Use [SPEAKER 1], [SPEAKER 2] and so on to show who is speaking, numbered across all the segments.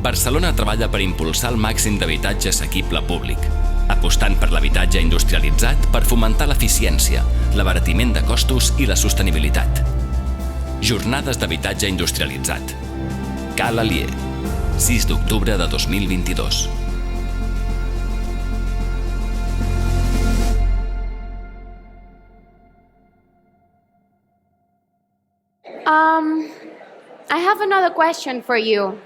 [SPEAKER 1] Barcelona treballa per impulsar el màxim d'habitatge assequible públic, apostant per l'habitatge industrialitzat per fomentar l'eficiència, l'abaratiment de costos i la sostenibilitat. Jornades d'habitatge industrialitzat. Cal Alier, 6 d'octubre de 2022.
[SPEAKER 2] I have another question for you.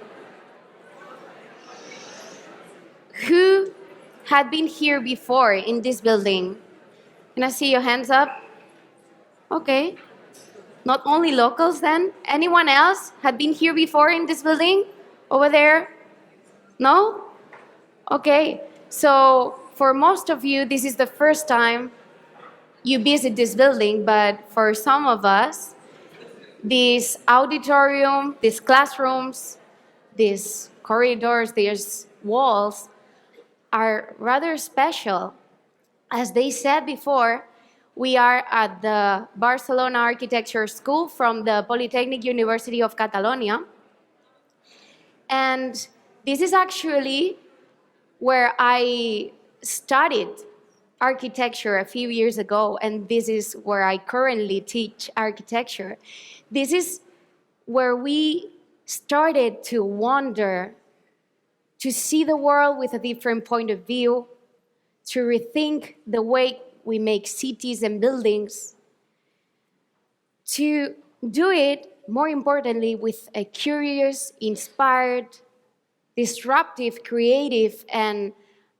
[SPEAKER 2] Who had been here before in this building? Can I see your hands up? Okay. Not only locals then? Anyone else had been here before in this building? Over there? No? Okay. So for most of you, this is the first time you visit this building, but for some of us, this auditorium, these classrooms, these corridors, these walls are rather special. As they said before, we are at the Barcelona Architecture School from the Polytechnic University of Catalonia. And this is actually where I studied architecture a few years ago, and this is where I currently teach architecture. This is where we started to wonder, to see the world with a different point of view, to rethink the way we make cities and buildings, to do it, more importantly, with a curious, inspired, disruptive, creative, and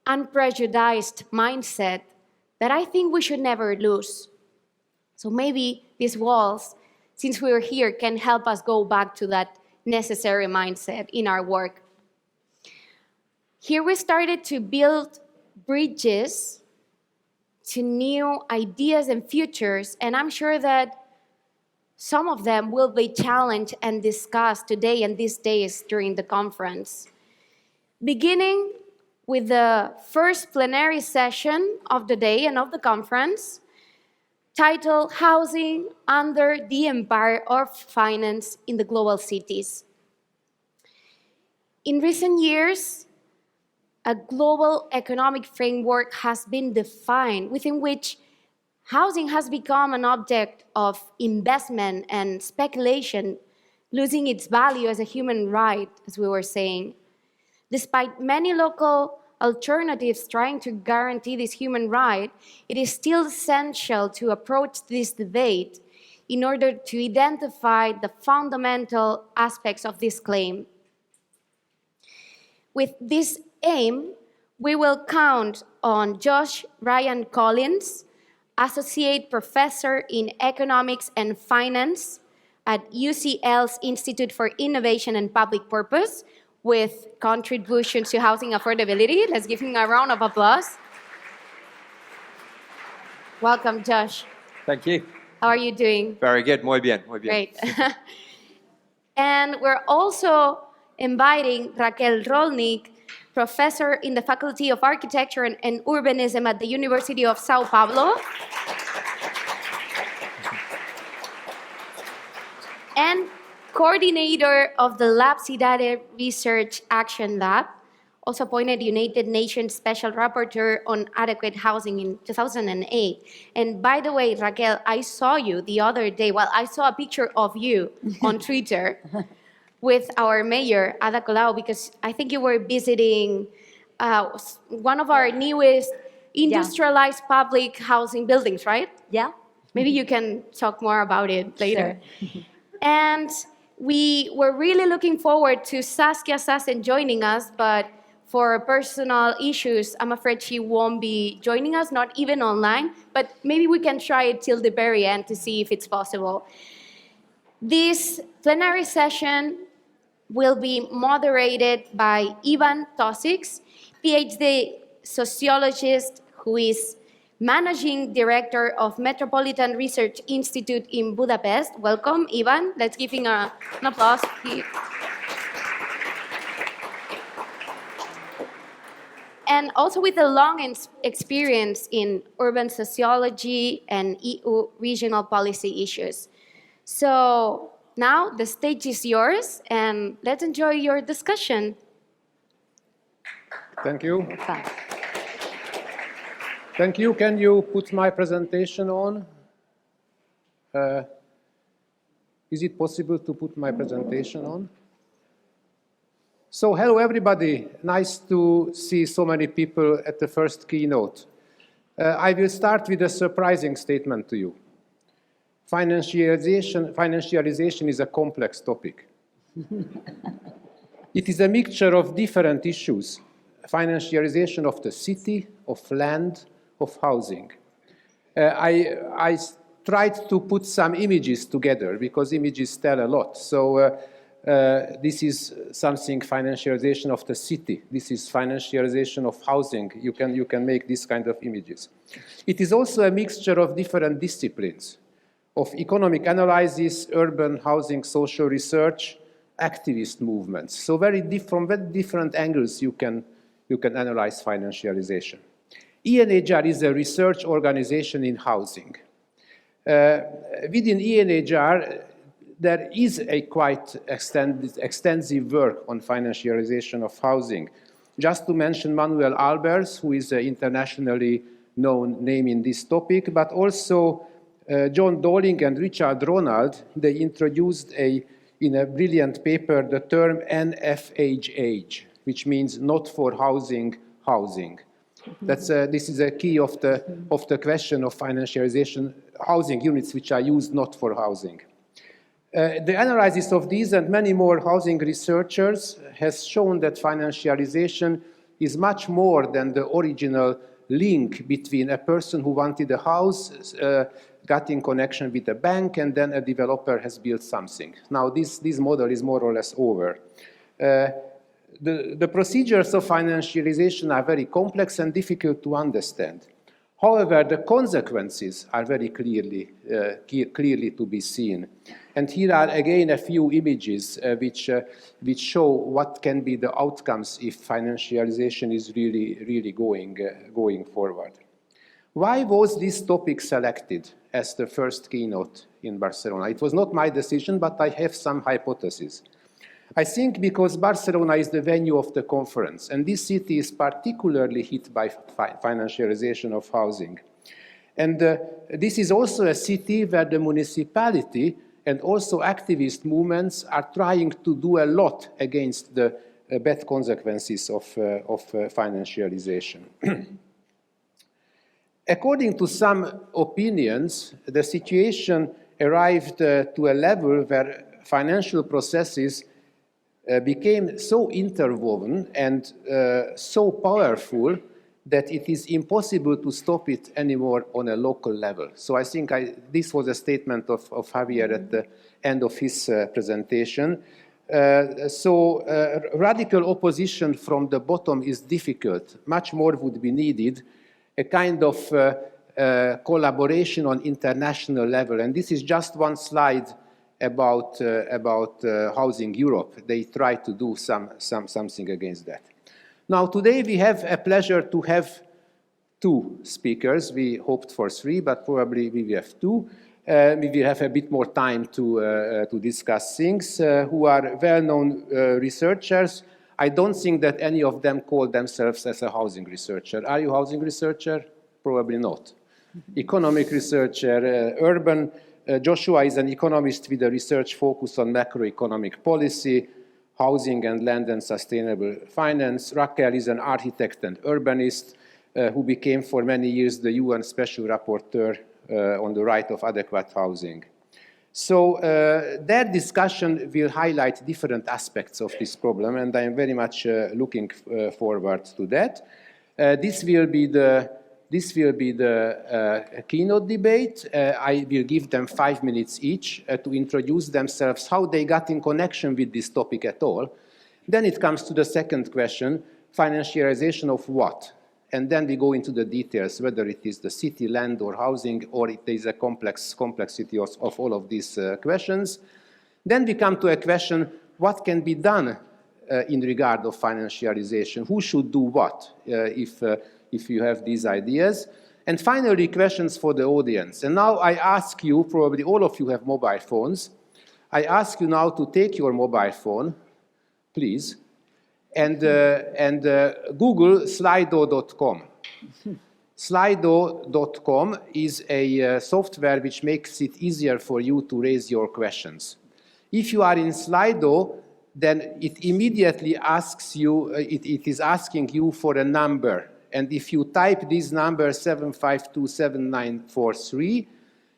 [SPEAKER 2] unprejudiced mindset that I think we should never lose. So maybe these walls, since we're here, can help us go back to that necessary mindset in our work. Here we started to build bridges to new ideas and futures, and I'm sure that some of them will be challenged and discussed today and these days during the conference. Beginning with the first plenary session of the day and of the conference, titled Housing Under the Empire of Finance in the Global Cities. In recent years, a global economic framework has been defined within which housing has become an object of investment and speculation, losing its value as a human right, as we were saying. Despite many local alternatives trying to guarantee this human right, it is still essential to approach this debate in order to identify the fundamental aspects of this claim. With this aim, we will count on Josh Ryan Collins, Associate Professor in Economics and Finance at UCL's Institute for Innovation and Public Purpose, with contributions to housing affordability. Let's give him a round of applause. Welcome, Josh.
[SPEAKER 3] Thank you.
[SPEAKER 2] How are you doing?
[SPEAKER 3] Very good. Muy bien. Muy bien.
[SPEAKER 2] Great. And we're also inviting Raquel Rolnik, professor in the Faculty of Architecture and Urbanism at the University of Sao Paulo, and coordinator of the Lab Cidade Research Action Lab, also appointed United Nations Special Rapporteur on Adequate Housing in 2008. And by the way, Raquel, I saw you the other day. Well, I saw a picture of you on Twitter with our mayor, Ada Colau, because I think you were visiting one of our newest industrialized public housing buildings, right?
[SPEAKER 4] Yeah.
[SPEAKER 2] Maybe you can talk more about it later.
[SPEAKER 4] Sure.
[SPEAKER 2] And we were really looking forward to Saskia Sassen joining us, but for personal issues, I'm afraid she won't be joining us, not even online, but maybe we can try it till the very end to see if it's possible. This plenary session will be moderated by Ivan Tosics, PhD sociologist who is Managing Director of Metropolitan Research Institute in Budapest. Welcome, Ivan. Let's give him an applause. And also with a long experience in urban sociology and EU regional policy issues. So now the stage is yours, and let's enjoy your discussion.
[SPEAKER 4] Thank you.
[SPEAKER 2] Fine.
[SPEAKER 4] Thank you. Can you put my presentation on? Is it possible to put my presentation on? So, hello everybody. Nice to see so many people at the first keynote. I will start with a surprising statement to you. Financialization is a complex topic. It is a mixture of different issues. Financialization of the city, of land, of housing. I tried to put some images together because images tell a lot. So this is something financialization of the city. This is financialization of housing. You can make this kind of images. It is also a mixture of different disciplines, of economic analysis, urban housing, social research, activist movements. So from very different angles you can analyze financialization. ENHR is a research organization in housing. Within ENHR, there is a quite extensive work on financialization of housing. Just to mention Manuel Albers, who is an internationally known name in this topic, but also John Dowling and Richard Ronald, they introduced in a brilliant paper the term NFHH, which means not for housing, housing. This is a key of the question of financialization, housing units which are used not for housing. The analysis of these and many more housing researchers has shown that financialization is much more than the original link between a person who wanted a house, got in connection with a bank, and then a developer has built something. Now, this model is more or less over. The procedures of financialization are very complex and difficult to understand. However, the consequences are very clearly to be seen. And here are again a few images which show what can be the outcomes if financialization is really going forward. Why was this topic selected as the first keynote in Barcelona? It was not my decision, but I have some hypotheses. I think because Barcelona is the venue of the conference, and this city is particularly hit by financialization of housing. And this is also a city where the municipality and also activist movements are trying to do a lot against the bad consequences of financialization. According to some opinions, the situation arrived to a level where financial processes became so interwoven and so powerful that it is impossible to stop it anymore on a local level. So I think this was a statement of Javier at the end of his presentation. Radical opposition from the bottom is difficult. Much more would be needed, a kind of collaboration on international level. And this is just one slide about Housing Europe. They try to do something against that. Now, today we have a pleasure to have two speakers. We hoped for three, but probably we will have two. We will have a bit more time to discuss things, who are well-known researchers. I don't think that any of them call themselves as a housing researcher. Are you a housing researcher? Probably not. Economic researcher, urban. Joshua is an economist with a research focus on macroeconomic policy, housing and land and sustainable finance. Raquel is an architect and urbanist who became for many years the UN Special Rapporteur on the right of adequate housing. So their discussion will highlight different aspects of this problem, and I am very much looking forward to that. This will be the keynote debate. I will give them 5 minutes each to introduce themselves, how they got in connection with this topic at all. Then it comes to the second question, financialization of what? And then we go into the details, whether it is the city, land, or housing, or it is a complexity of all of these questions. Then we come to a question, what can be done in regard of financialization? Who should do what if you have these ideas? And finally, questions for the audience. And now I ask you, probably all of you have mobile phones. I ask you now to take your mobile phone, please, and Google Slido.com. Slido.com is a software which makes it easier for you to raise your questions. If you are in Slido, then it immediately asks you, it is asking you for a number. And if you type this number 7527943,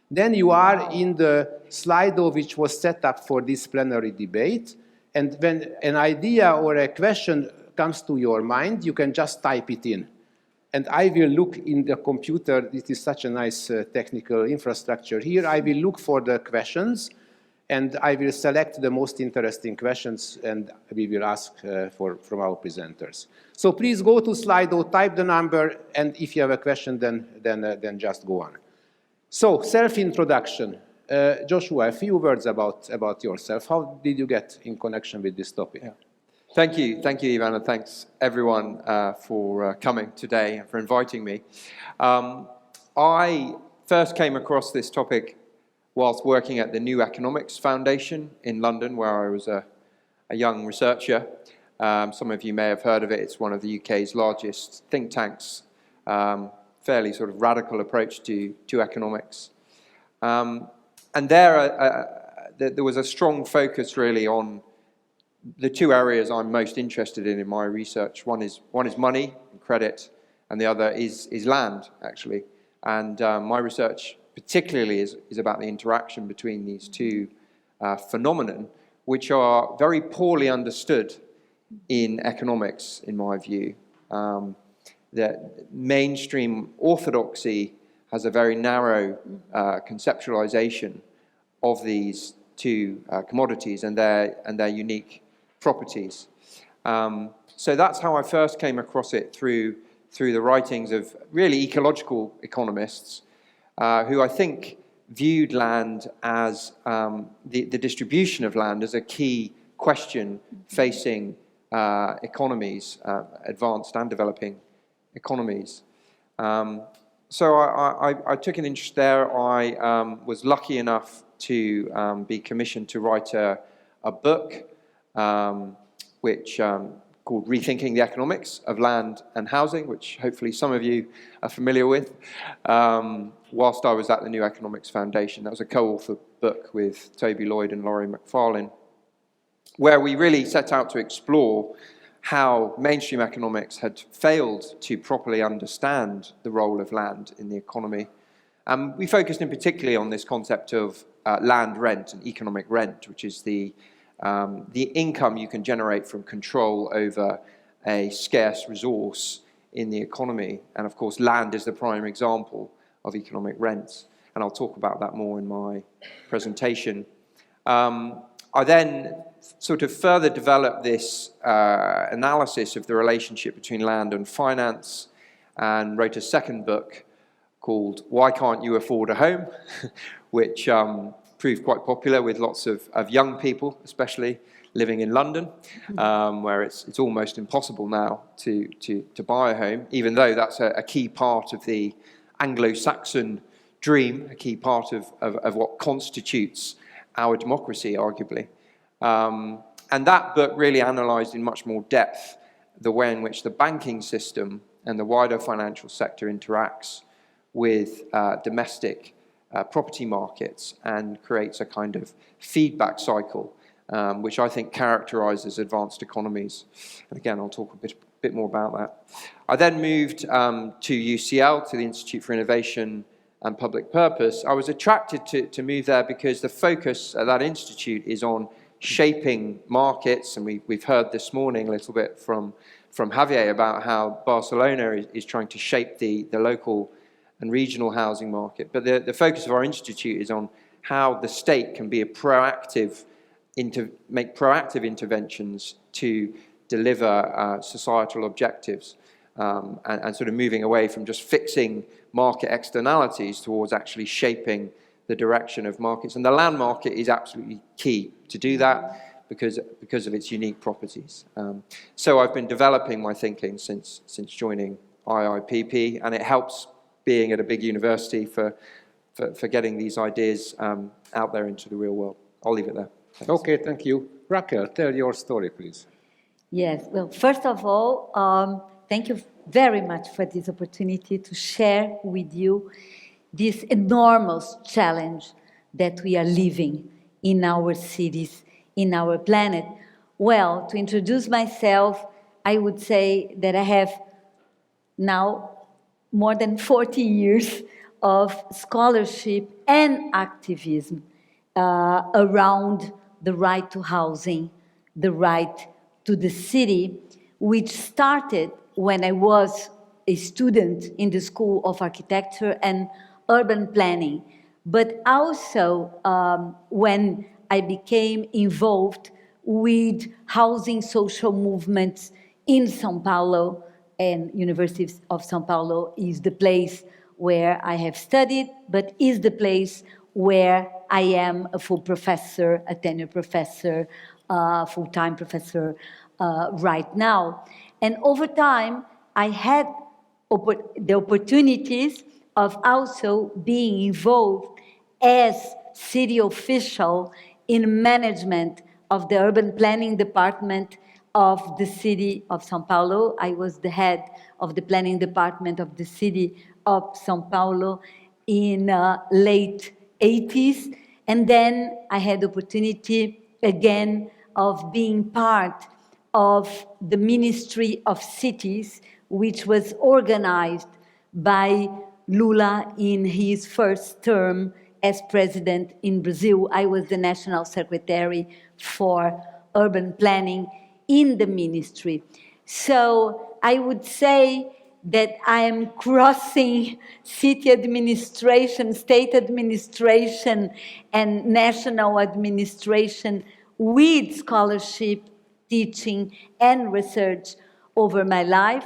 [SPEAKER 4] then you are in the Slido which was set up for this plenary debate. And when an idea or a question comes to your mind, you can just type it in. And I will look in the computer. It is such a nice technical infrastructure here. I will look for the questions, and I will select the most interesting questions, and we will ask from our presenters. So please go to Slido, type the number, and if you have a question, then just go on. So, self-introduction. Joshua, a few words about yourself. How did you get in connection with this topic?
[SPEAKER 3] Yeah. Thank you, Ivan, and thanks everyone for coming today and for inviting me. I first came across this topic whilst working at the New Economics Foundation in London, where I was a young researcher. Some of you may have heard of it. It's one of the UK's largest think tanks, fairly sort of radical approach to economics. And there was a strong focus really on the two areas I'm most interested in my research. One is money and credit, and the other is land, actually. And my research particularly is about the interaction between these two phenomenon, which are very poorly understood in economics, in my view. That mainstream orthodoxy has a very narrow conceptualization of these two commodities and their unique properties. So that's how I first came across it, through the writings of really ecological economists who I think viewed land as the distribution of land as a key question facing economies, advanced and developing economies. So I took an interest there. I was lucky enough to be commissioned to write a book which called Rethinking the Economics of Land and Housing, which hopefully some of you are familiar with, whilst I was at the New Economics Foundation. That was a co-authored book with Toby Lloyd and Laurie McFarlane, where we really set out to explore how mainstream economics had failed to properly understand the role of land in the economy. We focused in particularly on this concept of land rent and economic rent, which is the income you can generate from control over a scarce resource in the economy. And of course, land is the prime example of economic rents. And I'll talk about that more in my presentation. I then sort of further developed this analysis of the relationship between land and finance, and wrote a second book called Why Can't You Afford a Home? Which proved quite popular with lots of young people, especially living in London, where it's almost impossible now to buy a home, even though that's a key part of the Anglo-Saxon dream, a key part of what constitutes our democracy, arguably. And that book really analysed in much more depth the way in which the banking system and the wider financial sector interacts with domestic property markets, and creates a kind of feedback cycle, which I think characterises advanced economies. And again, I'll talk a bit more about that. I then moved to UCL, to the Institute for Innovation and Public Purpose. I was attracted to move there because the focus at that institute is on shaping markets, and we've heard this morning a little bit from Javier about how Barcelona is trying to shape the local and regional housing market. But the focus of our institute is on how the state can be make proactive interventions to deliver societal objectives, and sort of moving away from just fixing market externalities towards actually shaping the direction of markets. And the land market is absolutely key to do that because of its unique properties. So I've been developing my thinking since joining IIPP, and it helps being at a big university for getting these ideas out there into the real world. I'll leave it there. Thanks.
[SPEAKER 4] Okay, thank you. Raquel, tell your story, please.
[SPEAKER 5] Yes, well, first of all, thank you very much for this opportunity to share with you this enormous challenge that we are living in our cities, in our planet. Well, to introduce myself, I would say that I have now more than 40 years of scholarship and activism around the right to housing, the right to the city, which started when I was a student in the School of Architecture and Urban Planning, but also when I became involved with housing social movements in São Paulo, and University of São Paulo is the place where I have studied, but is the place where I am a full professor, a tenure professor, full-time professor right now. And over time, I had the opportunities of also being involved as city official in management of the urban planning department of the city of São Paulo. I was the head of the planning department of the city of São Paulo in late 80s. And then I had the opportunity again of being part of the Ministry of Cities, which was organized by Lula in his first term as president in Brazil. I was the national secretary for urban planning in the ministry. So I would say that I am crossing city administration, state administration, and national administration with scholarship, teaching, and research over my life.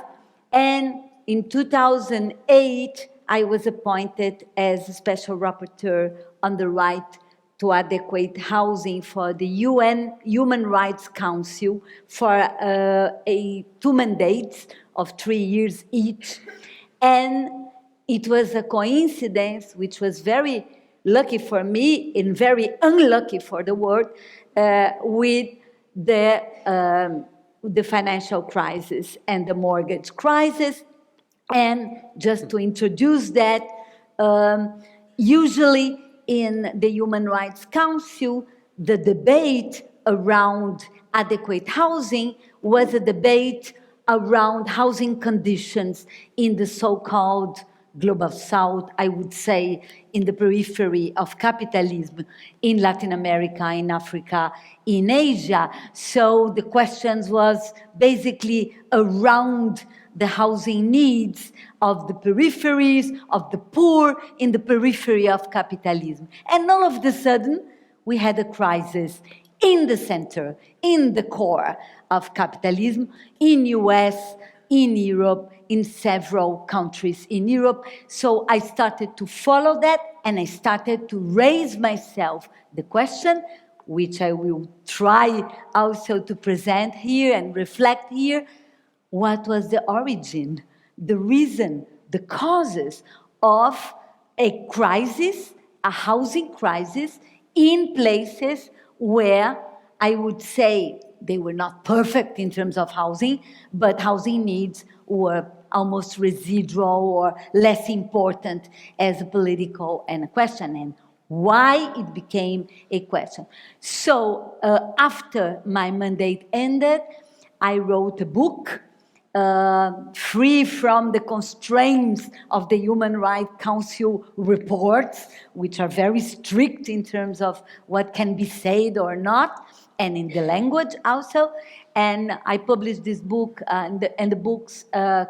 [SPEAKER 5] And in 2008, I was appointed as a special rapporteur on the right to adequate housing for the UN Human Rights Council for 2 mandates of 3 years each. And it was a coincidence, which was very lucky for me and very unlucky for the world, with the financial crisis and the mortgage crisis. And just to introduce that, usually in the Human Rights Council, the debate around adequate housing was a debate around housing conditions in the so-called Global South, I would say, in the periphery of capitalism, in Latin America, in Africa, in Asia. So the questions was basically around the housing needs of the peripheries, of the poor, in the periphery of capitalism. And all of a sudden, we had a crisis in the center, in the core of capitalism, in US, in Europe, in several countries in Europe. So I started to follow that, and I started to raise myself the question, which I will try also to present here and reflect here. What was the origin, the reason, the causes of a crisis, a housing crisis, in places where I would say they were not perfect in terms of housing, but housing needs were almost residual or less important as a political and a question, and why it became a question. So after my mandate ended, I wrote a book, free from the constraints of the Human Rights Council reports, which are very strict in terms of what can be said or not, and in the language also. And I published this book, and the book's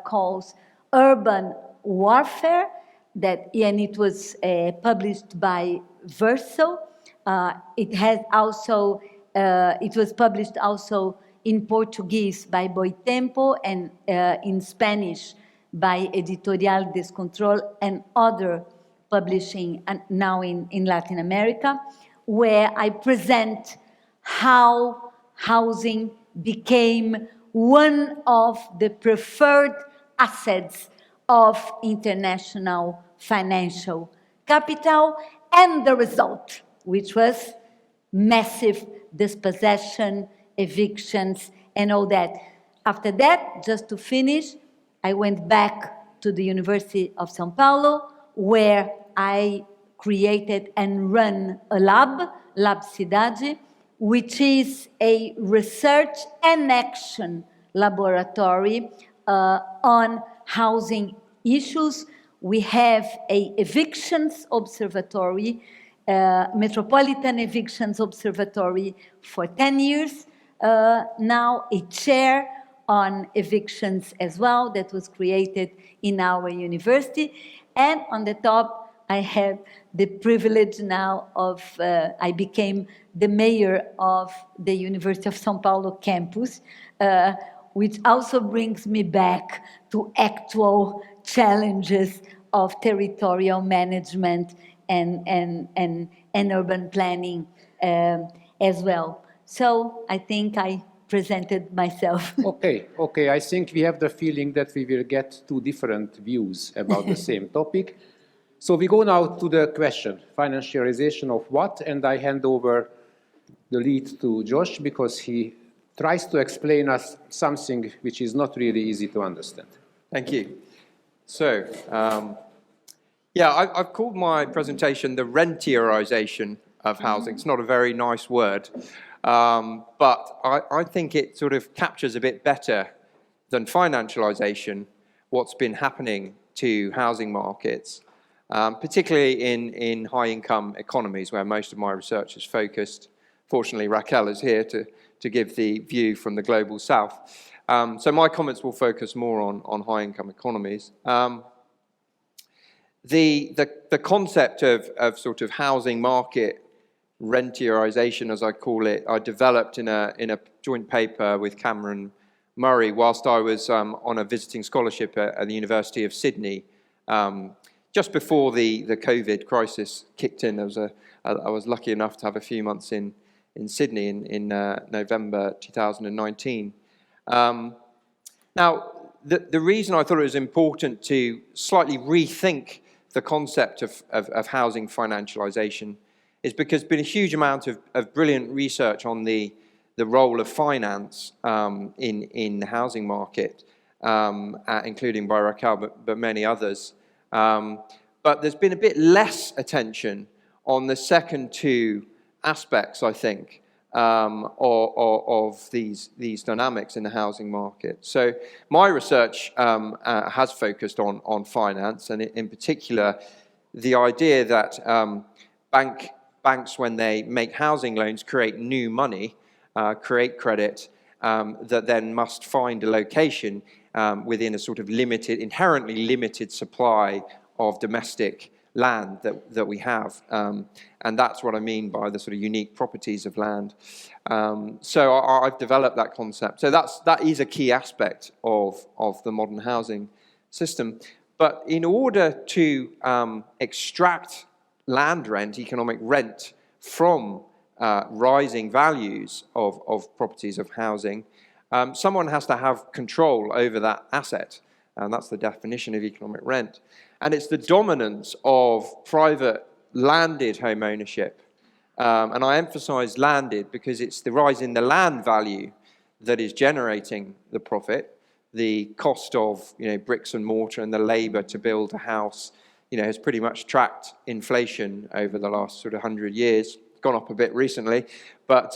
[SPEAKER 5] calls Urban Warfare, and it was published by Verso. It was published also in Portuguese by Boitempo, and in Spanish by Editorial Descontrol and other publishing now in Latin America, where I present how housing became one of the preferred assets of international financial capital, and the result, which was massive dispossession, evictions, and all that. After that, just to finish, I went back to the University of São Paulo, where I created and run a lab, Ciutats, which is a research and action laboratory on housing issues. We have a evictions observatory, Metropolitan Evictions Observatory for 10 years, now a chair on evictions as well that was created in our university. And on the top, I have the privilege now of, I became the mayor of the University of São Paulo campus, which also brings me back to actual challenges of territorial management and urban planning as well. So I think I presented myself.
[SPEAKER 4] Okay. I think we have the feeling that we will get two different views about the same topic. So we go now to the question, financialization of what? And I hand over the lead to Josh because he tries to explain us something which is not really easy to understand.
[SPEAKER 3] Thank you. So, I've called my presentation the rentierization of housing. It's not a very nice word, but I think it sort of captures a bit better than financialization what's been happening to housing markets, particularly in high-income economies where most of my research is focused. Fortunately, Raquel is here to give the view from the global south. So my comments will focus more on high-income economies. The concept of sort of housing market rentierization, as I call it, I developed in a joint paper with Cameron Murray whilst I was on a visiting scholarship at the University of Sydney, just before the COVID crisis kicked in. I was lucky enough to have a few months in Sydney in November 2019. Now, the reason I thought it was important to slightly rethink the concept of housing financialization is because there's been a huge amount of brilliant research on the role of finance in the housing market, including by Raquel, but many others. But there's been a bit less attention on the second two aspects, I think, of these dynamics in the housing market. So my research has focused on finance, and in particular, the idea that banks, when they make housing loans, create new money, create credit, that then must find a location within a sort of inherently limited supply of domestic land that we have, and that's what I mean by the sort of unique properties of land. So I've developed that concept. So that is a key aspect of the modern housing system. But in order to extract land rent, economic rent, from rising values of properties of housing, someone has to have control over that asset, and that's the definition of economic rent. And it's the dominance of private landed home ownership. And I emphasize landed because it's the rise in the land value that is generating the profit. The cost of bricks and mortar and the labor to build a house has pretty much tracked inflation over the last sort of 100 years. It's gone up a bit recently, but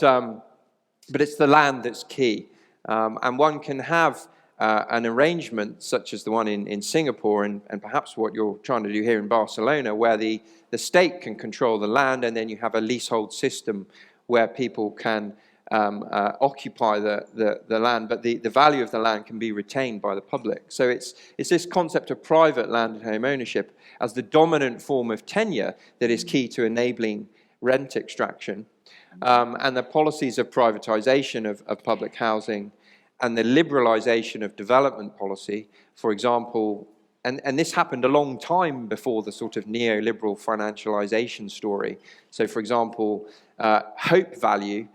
[SPEAKER 3] it's the land that's key. And one can have an arrangement such as the one in Singapore and perhaps what you're trying to do here in Barcelona, where the state can control the land, and then you have a leasehold system where people can occupy the land, but the value of the land can be retained by the public. So it's this concept of private landed home ownership as the dominant form of tenure that is key to enabling rent extraction. And the policies of privatization of public housing and the liberalization of development policy, for example, and this happened a long time before the sort of neoliberal financialization story. So, for example, hope value,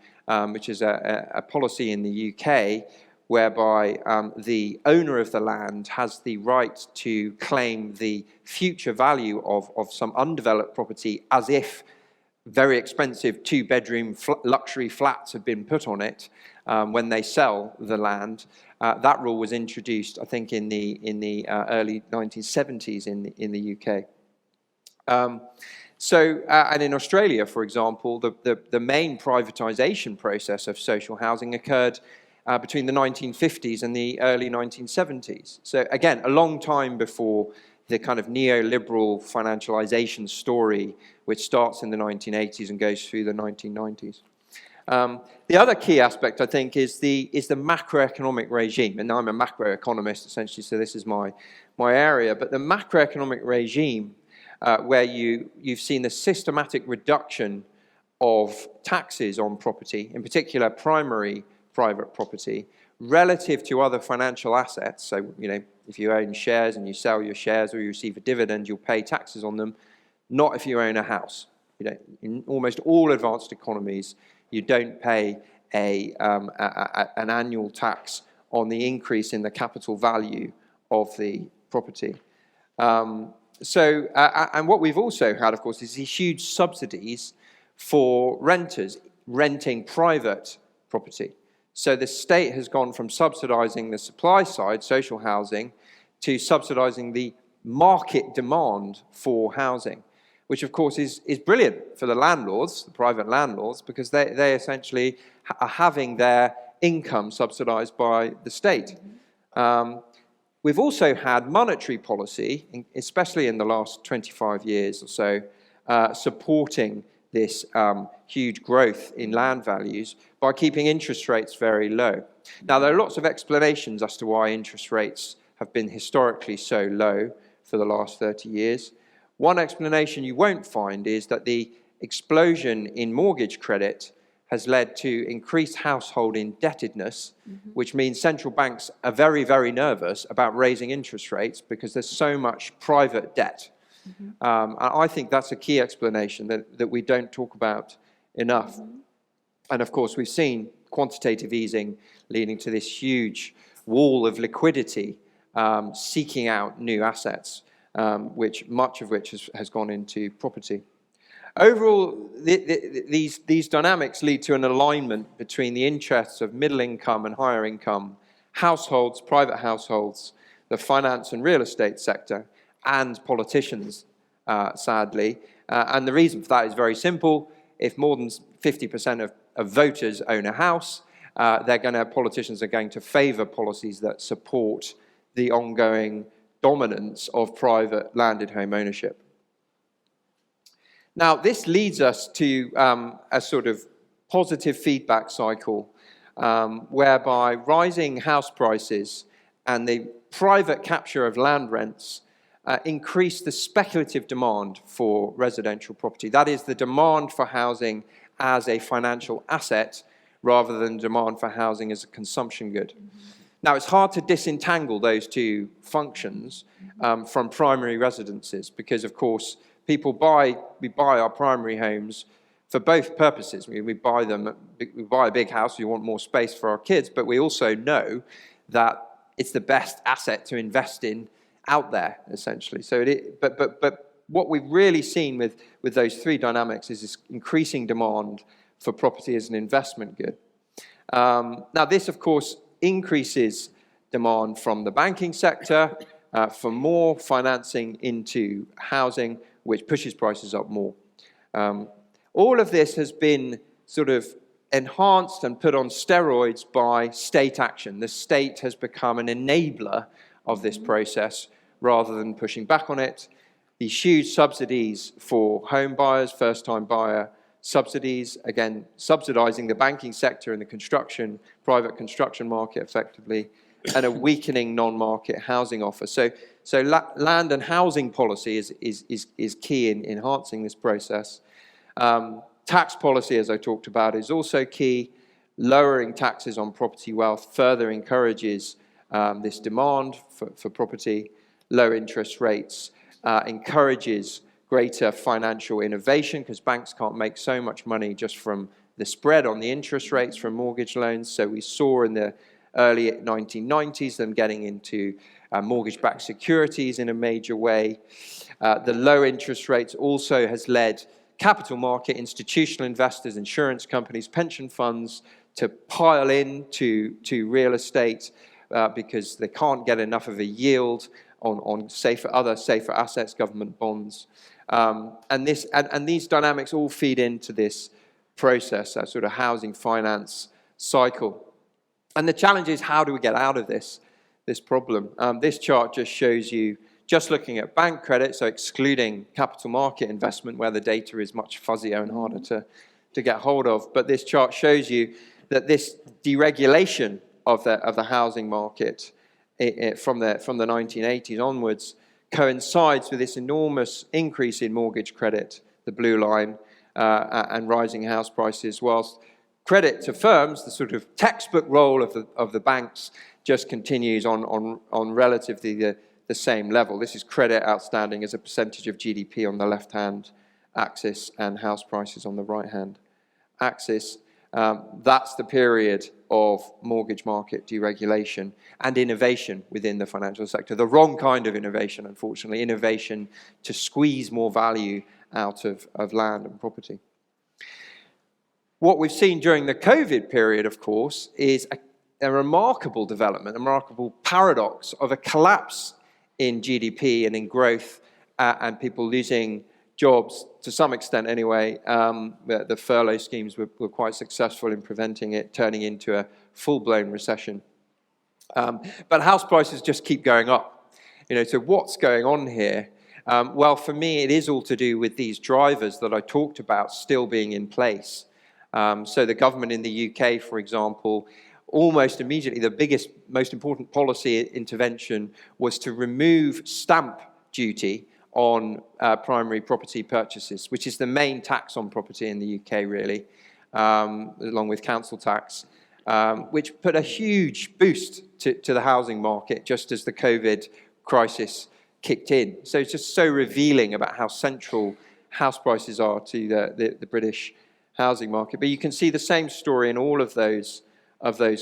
[SPEAKER 3] which is a policy in the UK whereby the owner of the land has the right to claim the future value of some undeveloped property as if very expensive two-bedroom luxury flats have been put on it, when they sell the land. That rule was introduced, I think, in the early 1970s in the UK. And in Australia, for example, the main privatisation process of social housing occurred between the 1950s and the early 1970s. So again, a long time before the kind of neoliberal financialisation story, which starts in the 1980s and goes through the 1990s. The other key aspect, I think, is the macroeconomic regime. And I'm a macroeconomist, essentially, so this is my area. But the macroeconomic regime, where you've seen the systematic reduction of taxes on property, in particular primary private property, relative to other financial assets. So, if you own shares and you sell your shares or you receive a dividend, you'll pay taxes on them. Not if you own a house. In almost all advanced economies, you don't pay an annual tax on the increase in the capital value of the property. And what we've also had, of course, is these huge subsidies for renters renting private property. So the state has gone from subsidising the supply side, social housing, to subsidising the market demand for housing, which of course is brilliant for the landlords, the private landlords, because they essentially are having their income subsidised by the state. We've also had monetary policy, especially in the last 25 years or so, supporting this huge growth in land values by keeping interest rates very low. Now, there are lots of explanations as to why interest rates have been historically so low for the last 30 years. One explanation you won't find is that the explosion in mortgage credit has led to increased household indebtedness, which means central banks are very, very nervous about raising interest rates because there's so much private debt. And I think that's a key explanation that we don't talk about enough. And of course, we've seen quantitative easing leading to this huge wall of liquidity seeking out new assets, much of which has gone into property. Overall, these dynamics lead to an alignment between the interests of middle income and higher income households, private households, the finance and real estate sector, and politicians, sadly. And the reason for that is very simple. If more than 50% of voters own a house, politicians are going to favour policies that support the ongoing dominance of private landed home ownership. Now, this leads us to a sort of positive feedback cycle whereby rising house prices and the private capture of land rents increase the speculative demand for residential property. That is, the demand for housing as a financial asset rather than demand for housing as a consumption good. Now, it's hard to disentangle those two functions from primary residences because, of course, we buy our primary homes for both purposes. We buy a big house, we want more space for our kids, but we also know that it's the best asset to invest in out there, essentially. But what we've really seen with those three dynamics is this increasing demand for property as an investment good. Now, this, of course, increases demand from the banking sector for more financing into housing, which pushes prices up more. All of this has been sort of enhanced and put on steroids by state action. The state has become an enabler of this process rather than pushing back on it. These huge subsidies for home buyers, first-time buyer subsidies, again, subsidizing the banking sector and the private construction market effectively, and a weakening non-market housing offer. So land and housing policy is key in enhancing this process. Tax policy, as I talked about, is also key. Lowering taxes on property wealth further encourages this demand for property. Low interest rates encourages greater financial innovation because banks can't make so much money just from the spread on the interest rates from mortgage loans. So we saw in the early 1990s them getting into mortgage-backed securities in a major way. The low interest rates also has led capital market institutional investors, insurance companies, pension funds to pile in to real estate because they can't get enough of a yield on other safer assets, government bonds. And these dynamics all feed into this process, that sort of housing finance cycle. And the challenge is, how do we get out of this problem? This chart just shows you, just looking at bank credit, so excluding capital market investment, where the data is much fuzzier and harder to get hold of. But this chart shows you that this deregulation of the housing market from the 1980s onwards coincides with this enormous increase in mortgage credit, the blue line, and rising house prices, whilst credit to firms, the sort of textbook role of the banks, just continues on relatively the same level. This is credit outstanding as a percentage of GDP on the left-hand axis and house prices on the right-hand axis. That's the period of mortgage market deregulation and innovation within the financial sector. The wrong kind of innovation, unfortunately, innovation to squeeze more value out of land and property. What we've seen during the COVID period, of course, is a remarkable development, a remarkable paradox of a collapse in GDP and in growth and people losing jobs to some extent anyway. The furlough schemes were quite successful in preventing it turning into a full-blown recession. But house prices just keep going up. So what's going on here? Well, for me, it is all to do with these drivers that I talked about still being in place. So the government in the UK, for example, almost immediately, the biggest, most important policy intervention was to remove stamp duty on primary property purchases, which is the main tax on property in the UK, really, along with council tax, which put a huge boost to the housing market just as the COVID crisis kicked in. So it's just so revealing about how central house prices are to the British housing market. But you can see the same story in all of those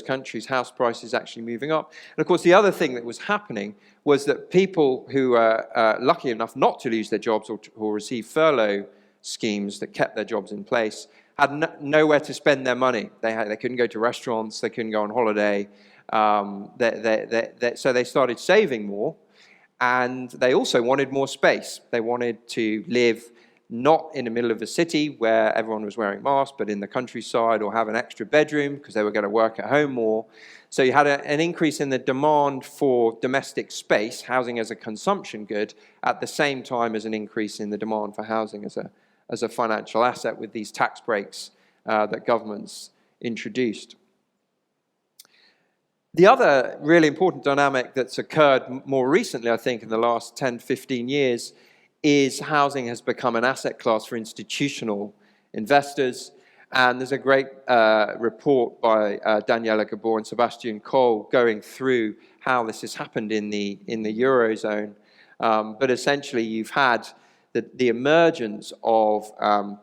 [SPEAKER 3] countries, house prices actually moving up. And of course, the other thing that was happening was that people who were lucky enough not to lose their jobs or receive furlough schemes that kept their jobs in place had nowhere to spend their money. They couldn't go to restaurants, they couldn't go on holiday. So they started saving more, and they also wanted more space. They wanted to live not in the middle of the city where everyone was wearing masks, but in the countryside, or have an extra bedroom because they were going to work at home more. So you had an increase in the demand for domestic space, housing as a consumption good, at the same time as an increase in the demand for housing as a financial asset with these tax breaks that governments introduced. The other really important dynamic that's occurred more recently, I think, in the last 10, 15 years, is housing has become an asset class for institutional investors. And there's a great report by Daniela Gabor and Sebastian Kohl going through how this has happened in the Eurozone. But essentially, you've had the emergence of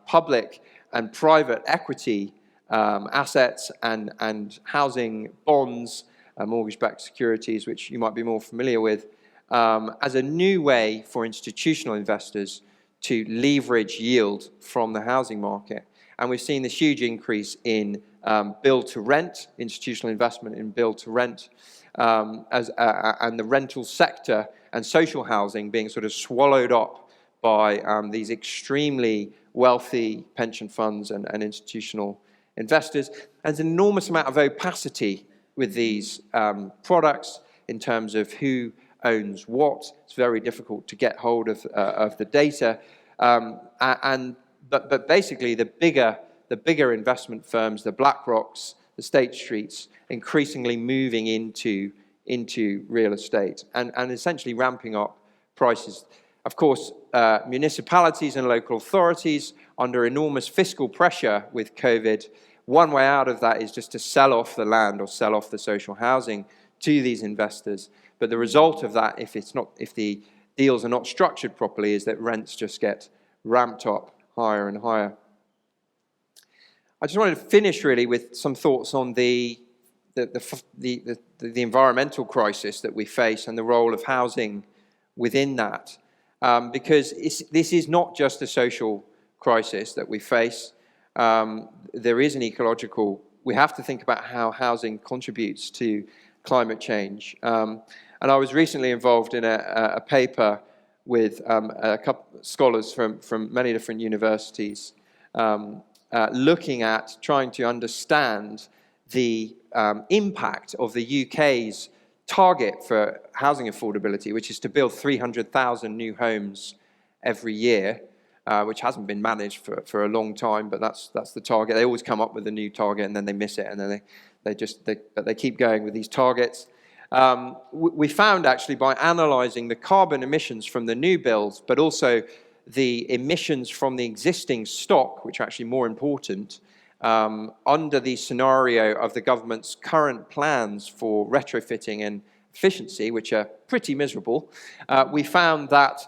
[SPEAKER 3] public and private equity assets and housing bonds, mortgage-backed securities, which you might be more familiar with, as a new way for institutional investors to leverage yield from the housing market. And we've seen this huge increase in build-to-rent, institutional investment in build-to-rent, and the rental sector and social housing being sort of swallowed up by these extremely wealthy pension funds and institutional investors. There's an enormous amount of opacity with these products in terms of who owns what. It's very difficult to get hold of the data, but basically the bigger investment firms, the BlackRocks, the State Streets, increasingly moving into real estate and essentially ramping up prices. Of course, municipalities and local authorities under enormous fiscal pressure with COVID. One way out of that is just to sell off the land or sell off the social housing to these investors. But the result of that, if the deals are not structured properly, is that rents just get ramped up higher and higher. I just wanted to finish really with some thoughts on the environmental crisis that we face and the role of housing within that, because this is not just a social crisis that we face. There is an ecological we have to think about how housing contributes to climate change. And I was recently involved in a paper with a couple scholars from many different universities looking at trying to understand the impact of the UK's target for housing affordability, which is to build 300,000 new homes every year, which hasn't been managed for a long time, but that's the target. They always come up with a new target and then they miss it, and then they keep going with these targets. We found actually by analysing the carbon emissions from the new builds, but also the emissions from the existing stock, which are actually more important, under the scenario of the government's current plans for retrofitting and efficiency, which are pretty miserable, we found that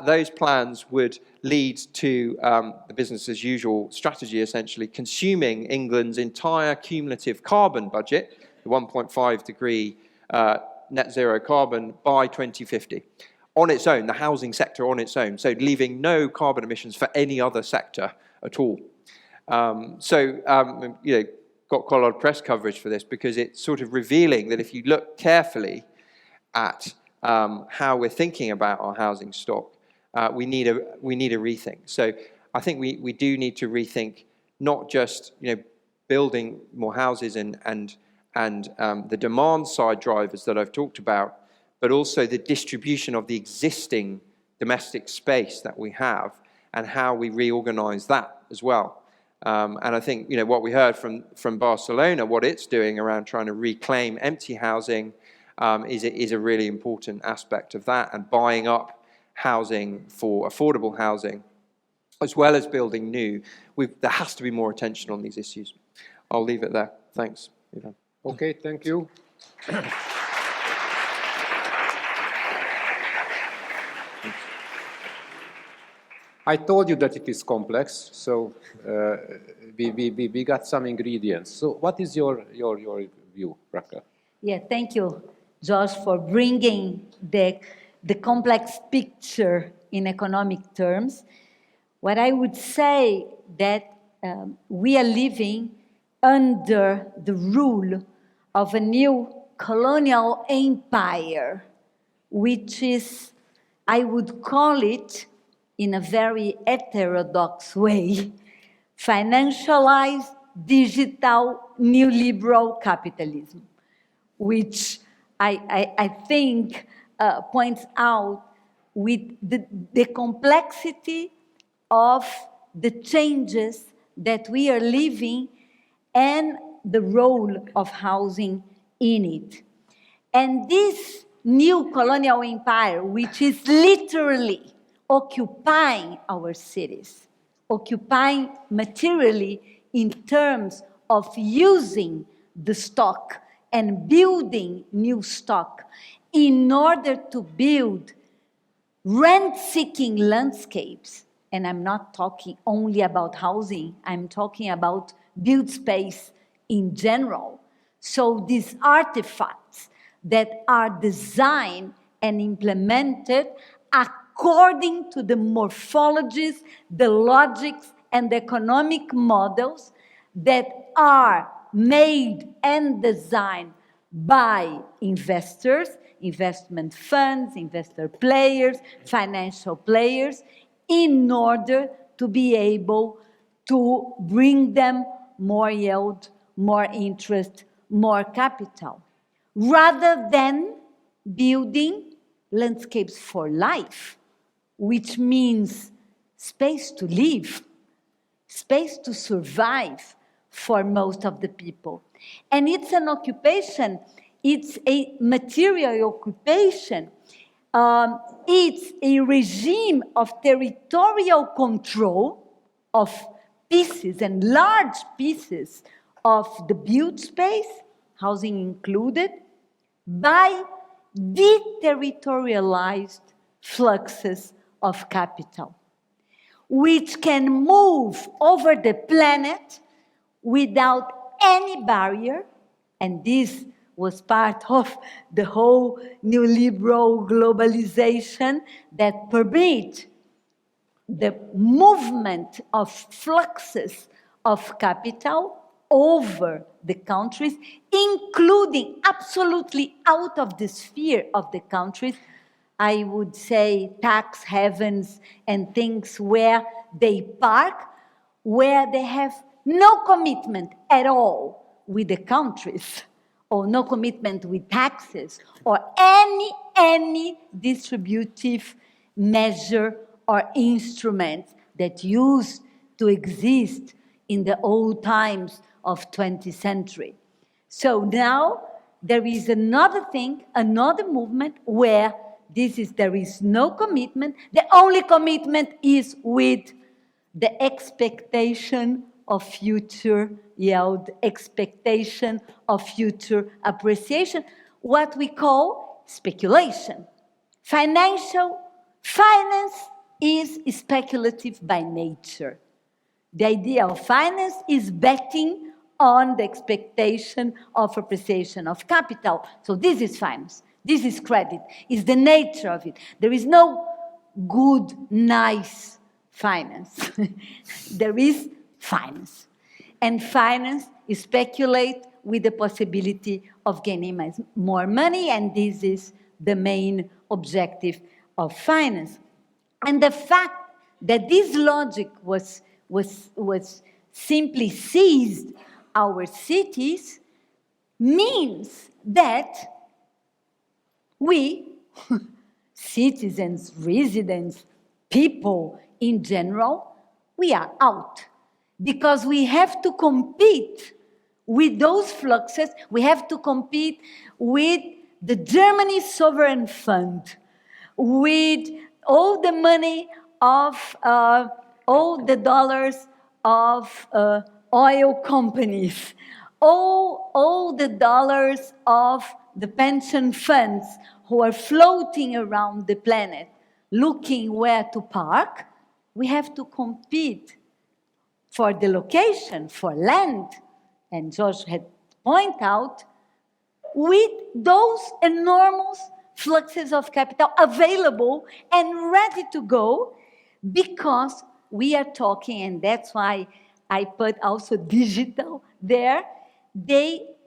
[SPEAKER 3] those plans would lead to the business as usual strategy, essentially consuming England's entire cumulative carbon budget, the 1.5 degree net zero carbon, by 2050. On its own, the housing sector on its own, so leaving no carbon emissions for any other sector at all. Got quite a lot of press coverage for this because it's sort of revealing that if you look carefully at how we're thinking about our housing stock, we need a rethink. So I think we do need to rethink not just building more houses and the demand side drivers that I've talked about, but also the distribution of the existing domestic space that we have and how we reorganize that as well. And I think what we heard from Barcelona, what it's doing around trying to reclaim empty housing, is a really important aspect of that, and buying up housing for affordable housing, as well as building new. There has to be more attention on these issues. I'll leave it there. Thanks, Ivan.
[SPEAKER 4] Okay, thank you. I told you that it is complex, so we got some ingredients. So what is your view, Raquel?
[SPEAKER 5] Yeah, thank you, Josh, for bringing the complex picture in economic terms. What I would say that we are living under the rule of a new colonial empire, which is, I would call it, in a very heterodox way, financialized digital neoliberal capitalism, which I think points out with the complexity of the changes that we are living and the role of housing in it. And this new colonial empire, which is literally occupying our cities, occupying materially in terms of using the stock and building new stock in order to build rent-seeking landscapes. And I'm not talking only about housing, I'm talking about build space in general. So these artifacts that are designed and implemented according to the morphologies, the logics, and the economic models that are made and designed by investors, investment funds, investor players, financial players, in order to be able to bring them more yield, more interest, more capital, rather than building landscapes for life, which means space to live, space to survive for most of the people. And it's an occupation, it's a material occupation, it's a regime of territorial control of pieces and large pieces of the built space, housing included, by deterritorialized fluxes of capital, which can move over the planet without any barrier, and this was part of the whole neoliberal globalization that permit the movement of fluxes of capital over the countries, including absolutely out of the sphere of the countries, I would say tax havens and things where they park, where they have no commitment at all with the countries, or no commitment with taxes, or any distributive measure or instrument that used to exist in the old times of 20th century. So now there is another thing, another movement where there is no commitment. The only commitment is with the expectation of future yield, expectation of future appreciation, what we call speculation. Finance is speculative by nature. The idea of finance is betting on the expectation of appreciation of capital. So this is finance. This is credit. It's the nature of it. There is no good, nice finance. There is finance. And finance is speculate with the possibility of gaining more money, and this is the main objective of finance. And the fact that this logic was simply seized our cities means that we, citizens, residents, people in general, we are out. Because we have to compete with those fluxes, we have to compete with the Germany Sovereign Fund, with all the money of, all the dollars of oil companies, all the dollars of the pension funds who are floating around the planet, looking where to park. We have to compete for the location, for land, and George had pointed out, with those enormous fluxes of capital available and ready to go, because we are talking, and that's why I put also digital there,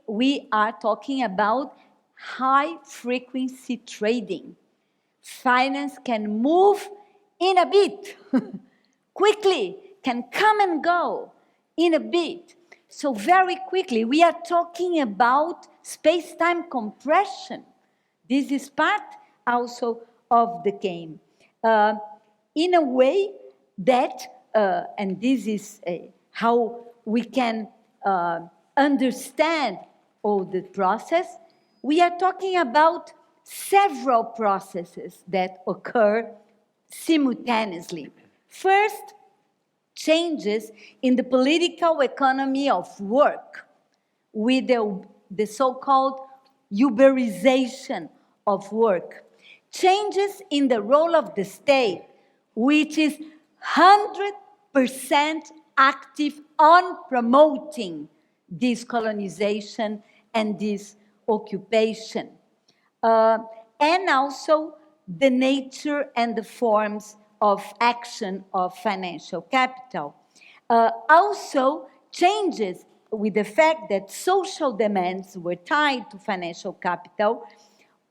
[SPEAKER 5] we are talking about high-frequency trading. Finance can move in a bit, quickly, can come and go in a bit. So very quickly, we are talking about space-time compression. This is part also of the game. In a way that, and this is how we can understand all the process, we are talking about several processes that occur simultaneously. First, changes in the political economy of work with the so-called Uberization of work. Changes in the role of the state, which is 100% active on promoting this colonization and this occupation. And also the nature and the forms of action of financial capital. Also changes with the fact that social demands were tied to financial capital,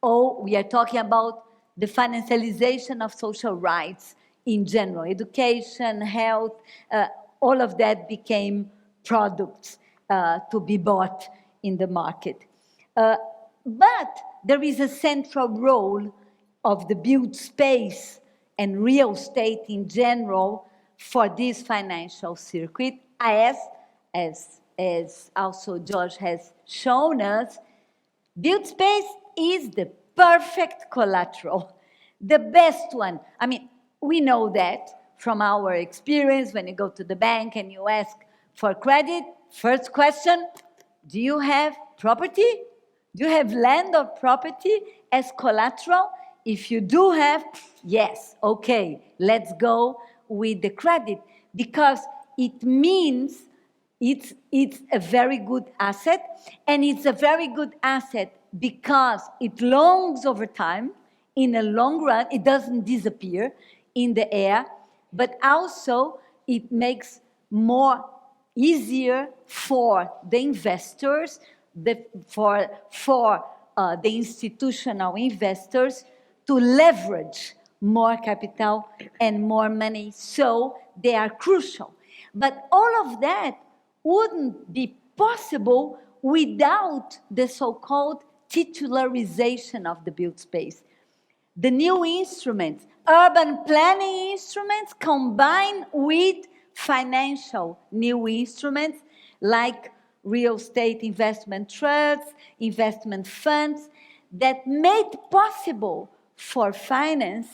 [SPEAKER 5] or we are talking about the financialization of social rights in general, education, health, all of that became products to be bought in the market. But there is a central role of the built space and real estate in general for this financial circuit, as also George has shown us. Built space is the perfect collateral, the best one. I mean, we know that from our experience when you go to the bank and you ask for credit, first question, do you have property? Do you have land or property as collateral? If you do have, yes, okay, let's go with the credit, because it means it's a very good asset, and it's a very good asset because it longs over time. In the long run, it doesn't disappear in the air, but also it makes more easier for the investors, for the institutional investors to leverage more capital and more money, so they are crucial. But all of that wouldn't be possible without the so-called titularization of the built space. The new instruments, urban planning instruments combined with financial new instruments like real estate investment trusts, investment funds, that made possible for finance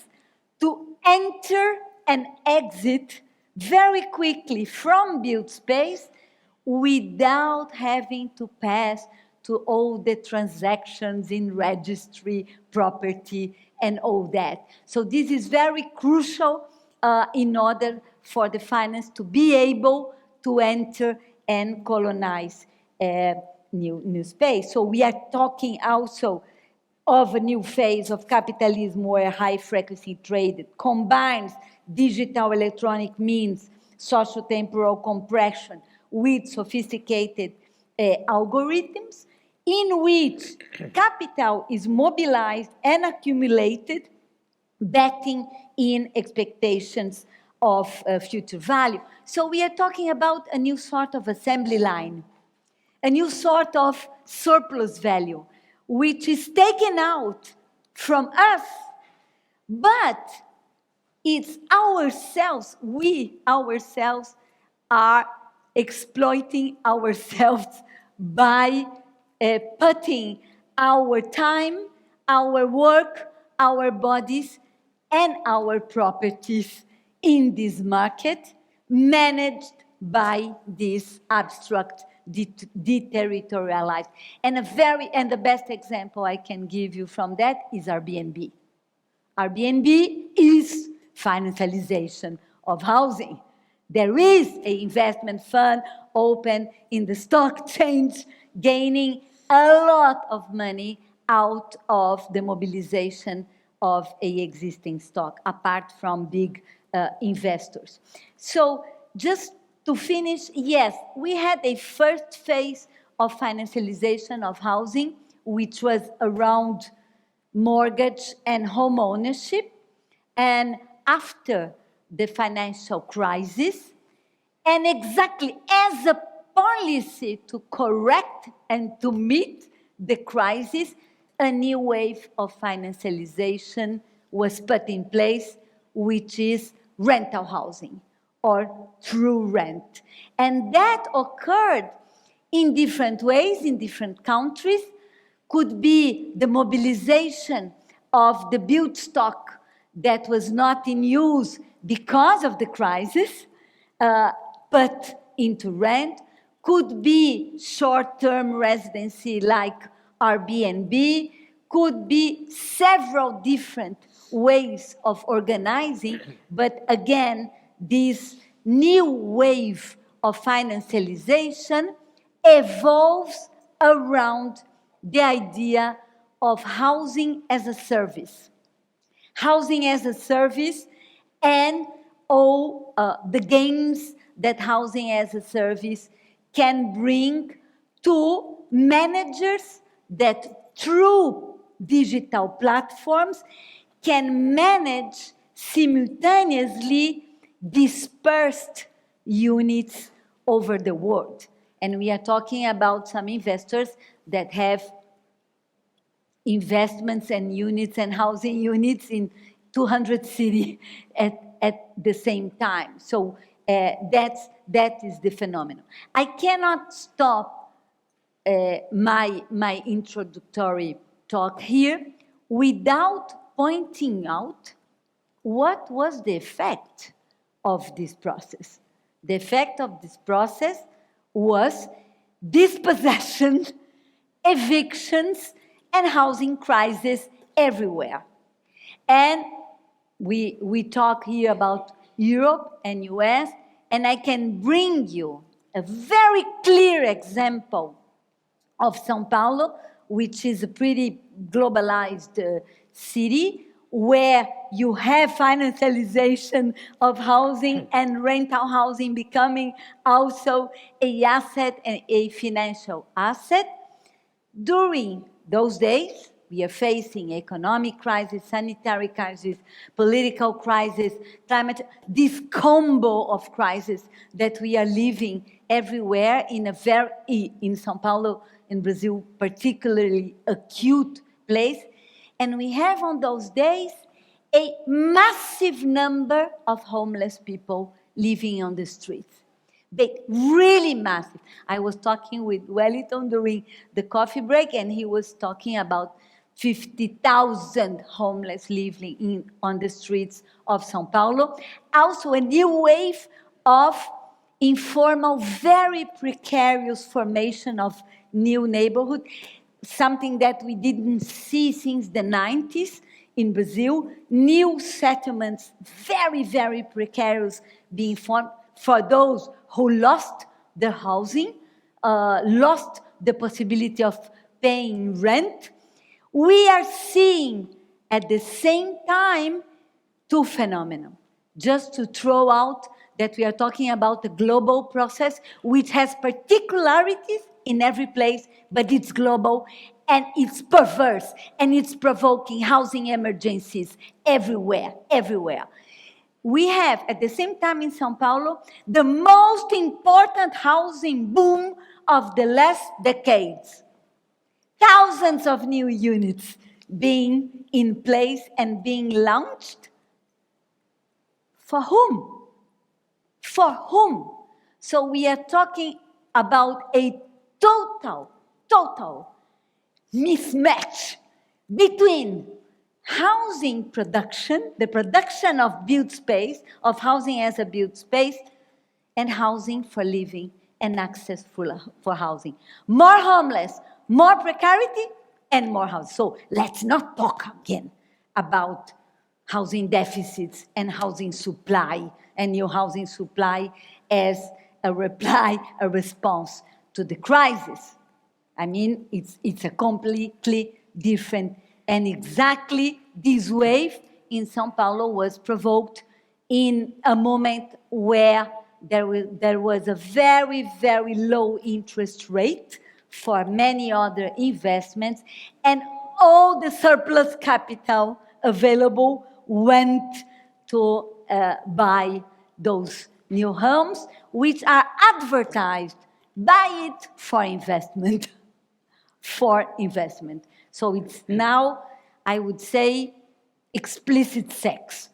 [SPEAKER 5] to enter and exit very quickly from built space without having to pass to all the transactions in registry, property, and all that. So this is very crucial in order for the finance to be able to enter and colonize new space. So we are talking also of a new phase of capitalism where high-frequency trade combines digital electronic means, socio-temporal compression with sophisticated algorithms, in which capital is mobilized and accumulated, betting in expectations of future value. So we are talking about a new sort of assembly line, a new sort of surplus value, which is taken out from us, but it's ourselves, we ourselves are exploiting ourselves by putting our time, our work, our bodies, and our properties in this market, managed by this abstract deterritorialized. And the best example I can give you from that is Airbnb. Airbnb is financialization of housing. There is an investment fund open in the stock exchange, gaining a lot of money out of the mobilization of an existing stock, apart from big investors. So just to finish, yes, we had a first phase of financialization of housing, which was around mortgage and home ownership. And after the financial crisis, and exactly as a policy to correct and to meet the crisis, a new wave of financialization was put in place, which is rental housing, or true rent. And that occurred in different ways, in different countries. Could be the mobilization of the built stock that was not in use because of the crisis, put into rent. Could be short-term residency like Airbnb. Could be several different ways of organizing, but again, this new wave of financialization evolves around the idea of housing as a service. Housing as a service and all the gains that housing as a service can bring to managers that through digital platforms can manage simultaneously dispersed units over the world. And we are talking about some investors that have investments and units and housing units in 200 cities at the same time. So that is the phenomenon. I cannot stop my introductory talk here without pointing out what was the effect of this process. The effect of this process was dispossession, evictions, and housing crisis everywhere. And we talk here about Europe and US, and I can bring you a very clear example of São Paulo, which is a pretty globalized city, where you have financialization of housing and rental housing becoming also a asset and a financial asset. During those days, we are facing economic crisis, sanitary crisis, political crisis, climate, this combo of crises that we are living everywhere in São Paulo, in Brazil, particularly acute place. And we have on those days a massive number of homeless people living on the streets. Big, really massive. I was talking with Wellington during the coffee break, and he was talking about 50,000 homeless living on the streets of São Paulo. Also a new wave of informal, very precarious formation of new neighborhood, something that we didn't see since the 90s in Brazil. New settlements, very, very precarious, being formed for those who lost their housing, lost the possibility of paying rent. We are seeing at the same time two phenomena. Just to throw out that we are talking about a global process which has particularities in every place, but it's global and it's perverse and it's provoking housing emergencies everywhere, everywhere. We have, at the same time in São Paulo, the most important housing boom of the last decades. Thousands of new units being in place and being launched. For whom? For whom? So we are talking about a total mismatch between housing production, the production of built space, of housing as a built space, and housing for living and access for housing. More homeless, more precarity, and more housing. So let's not talk again about housing deficits and housing supply, and new housing supply as a reply, a response to the crisis. I mean, it's a completely different. And exactly this wave in São Paulo was provoked in a moment where there was a very, very low interest rate for many other investments, and all the surplus capital available went to buy those new homes, which are advertised, buy it for investment, for investment. So it's now, I would say, explicit sex.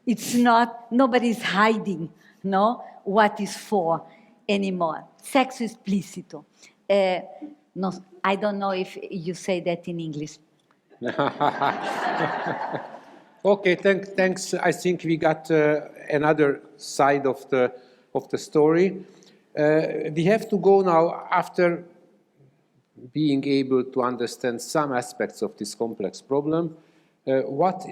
[SPEAKER 5] It's not, nobody's hiding, no, what is for anymore. Sexo explícito. No, I don't know if you say that in English.
[SPEAKER 4] Okay, thanks. I think we got another side of the story. We have to go now after being able to understand some aspects of this complex problem. What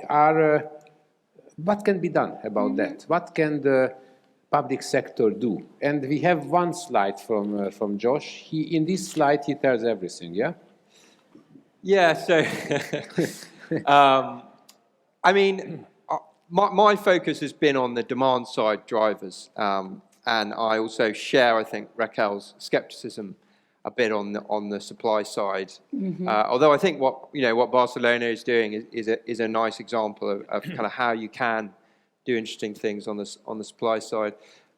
[SPEAKER 4] can be done about that? What can the public sector do? And we have one slide from Josh. In this slide, he tells everything, yeah?
[SPEAKER 3] Yeah, so, I mean, my focus has been on the demand side drivers. And I also share, I think, Raquel's skepticism a bit on the supply side. Mm-hmm. Although I think what Barcelona is doing is a nice example of kind of how you can do interesting things on the supply side.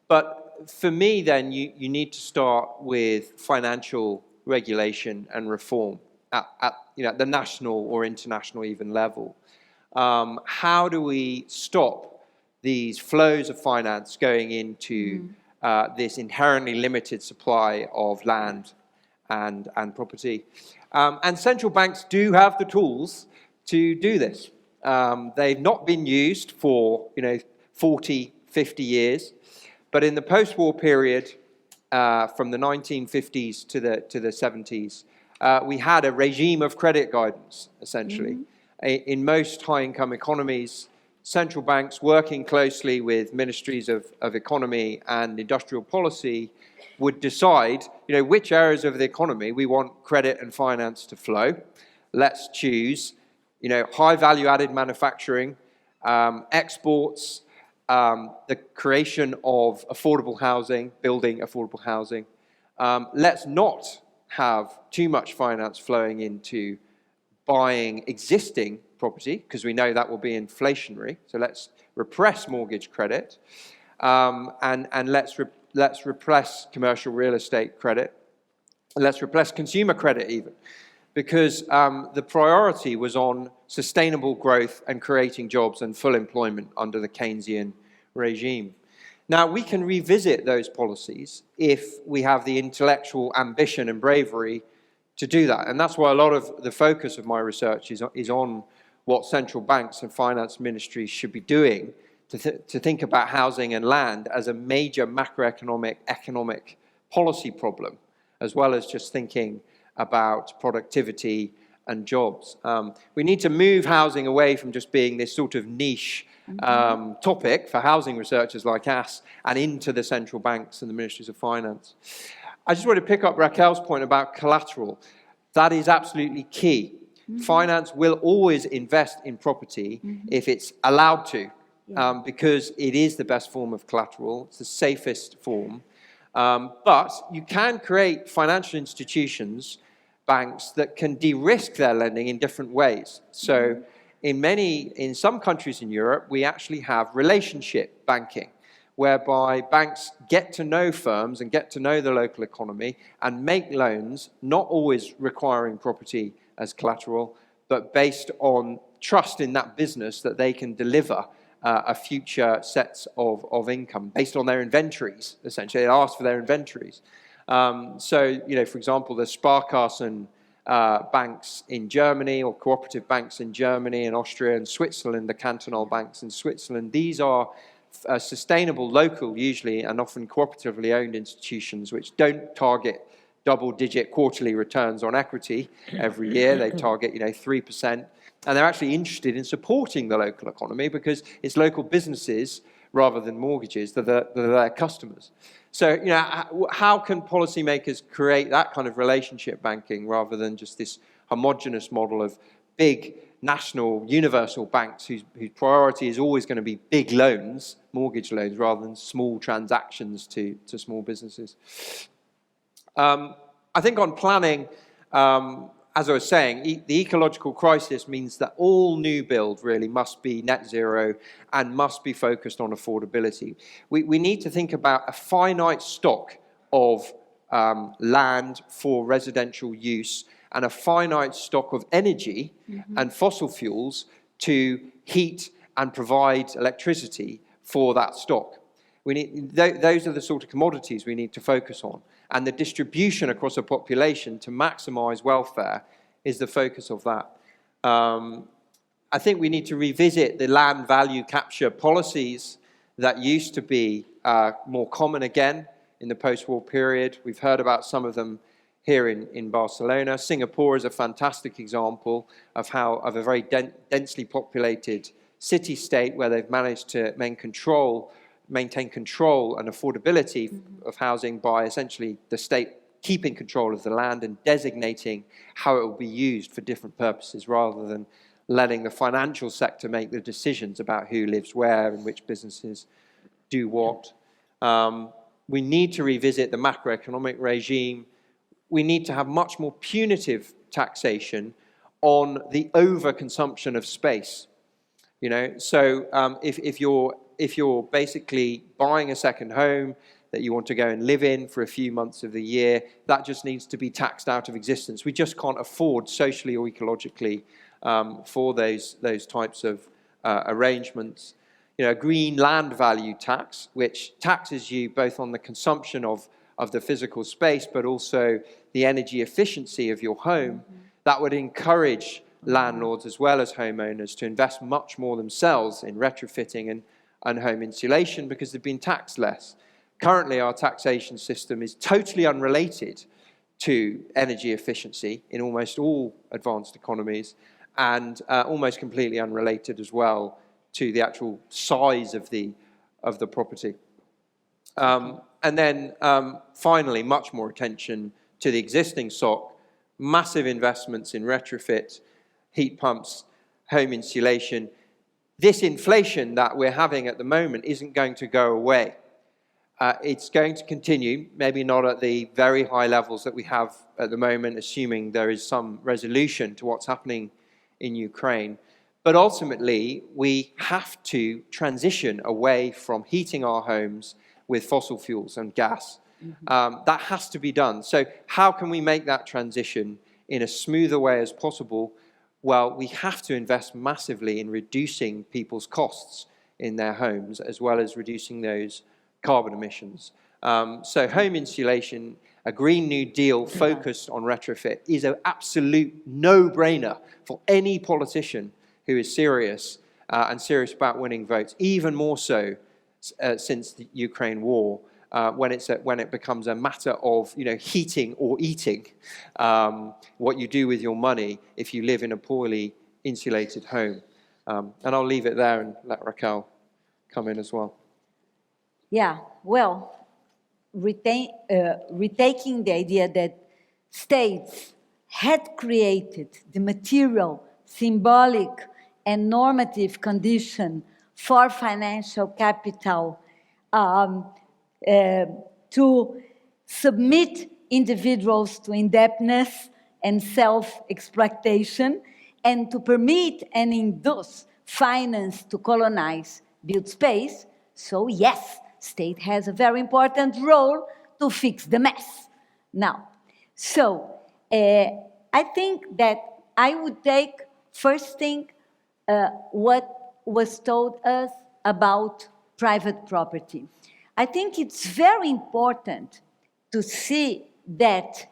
[SPEAKER 3] But for me, then you need to start with financial regulation and reform at the national or international even level. How do we stop these flows of finance going into this inherently limited supply of land and property? And central banks do have the tools to do this. They've not been used for 40, 50 years, but in the post-war period, from the 1950s to the 70s, we had a regime of credit guidance, essentially. Mm-hmm. In most high-income economies, central banks working closely with ministries of economy and industrial policy would decide, which areas of the economy we want credit and finance to flow. Let's choose high value-added manufacturing, exports, the creation of affordable housing, building affordable housing. Let's not have too much finance flowing into buying existing property, because we know that will be inflationary. So let's repress mortgage credit, and let's repress commercial real estate credit. Let's repress consumer credit even, because the priority was on sustainable growth and creating jobs and full employment under the Keynesian regime. Now, we can revisit those policies if we have the intellectual ambition and bravery to do that. And that's why a lot of the focus of my research is on what central banks and finance ministries should be doing to think about housing and land as a major macroeconomic economic policy problem, as well as just thinking about productivity and jobs. We need to move housing away from just being this sort of niche topic for housing researchers like us and into the central banks and the ministries of finance. I just want to pick up Raquel's point about collateral. That is absolutely key. Finance will always invest in property if it's allowed to, because it is the best form of collateral. It's the safest form. But you can create financial institutions, banks, that can de-risk their lending in different ways. So in some countries in Europe, we actually have relationship banking, whereby banks get to know firms and get to know the local economy and make loans, not always requiring property as collateral, but based on trust in that business that they can deliver a future sets of income based on their inventories, essentially. They ask for their inventories. So, for example, the Sparkassen banks in Germany, or cooperative banks in Germany and Austria and Switzerland, the cantonal banks in Switzerland, these are sustainable, local, usually, and often cooperatively owned institutions which don't target double-digit quarterly returns on equity every year. They target, 3%. And they're actually interested in supporting the local economy because it's local businesses, rather than mortgages, that are their customers. So, how can policymakers create that kind of relationship banking rather than just this homogenous model of big national universal banks whose priority is always going to be big loans, mortgage loans, rather than small transactions to small businesses? I think on planning, as I was saying, the ecological crisis means that all new build really must be net zero and must be focused on affordability. We need to think about a finite stock of land for residential use and a finite stock of energy and fossil fuels to heat and provide electricity for that stock. Those are the sort of commodities we need to focus on. And the distribution across a population to maximize welfare is the focus of that. I think we need to revisit the land value capture policies that used to be more common again in the post-war period. We've heard about some of them here in Barcelona. Singapore is a fantastic example of a very densely populated city-state where they've managed to maintain control and affordability of housing by essentially the state keeping control of the land and designating how it will be used for different purposes, rather than letting the financial sector make the decisions about who lives where and which businesses do what. We need to revisit the macroeconomic regime. We need to have much more punitive taxation on the overconsumption of space. So if you're basically buying a second home that you want to go and live in for a few months of the year, that just needs to be taxed out of existence. We just can't afford socially or ecologically for those types of arrangements. A green land value tax, which taxes you both on the consumption of the physical space, but also the energy efficiency of your home, that would encourage landlords as well as homeowners to invest much more themselves in retrofitting and home insulation because they've been taxed less. Currently, our taxation system is totally unrelated to energy efficiency in almost all advanced economies, and almost completely unrelated as well to the actual size of the property. And then finally, much more attention to the existing stock, massive investments in retrofit, heat pumps, home insulation, this inflation that we're having at the moment isn't going to go away. It's going to continue, maybe not at the very high levels that we have at the moment, assuming there is some resolution to what's happening in Ukraine. But ultimately, we have to transition away from heating our homes with fossil fuels and gas. That has to be done. So how can we make that transition in a smoother way as possible? Well, we have to invest massively in reducing people's costs in their homes, as well as reducing those carbon emissions. So home insulation, a Green New Deal focused on retrofit, is an absolute no-brainer for any politician who is serious and serious about winning votes, even more so since the Ukraine war, when it becomes a matter of heating or eating, what you do with your money if you live in a poorly insulated home. And I'll leave it there and let Raquel come in as well.
[SPEAKER 5] Yeah, well, retaking the idea that states had created the material, symbolic, and normative condition for financial capital to submit individuals to indebtedness and self-exploitation, and to permit and induce finance to colonize built space. So yes, state has a very important role to fix the mess. Now, so I think that I would take first thing what was told us about private property. I think it's very important to see that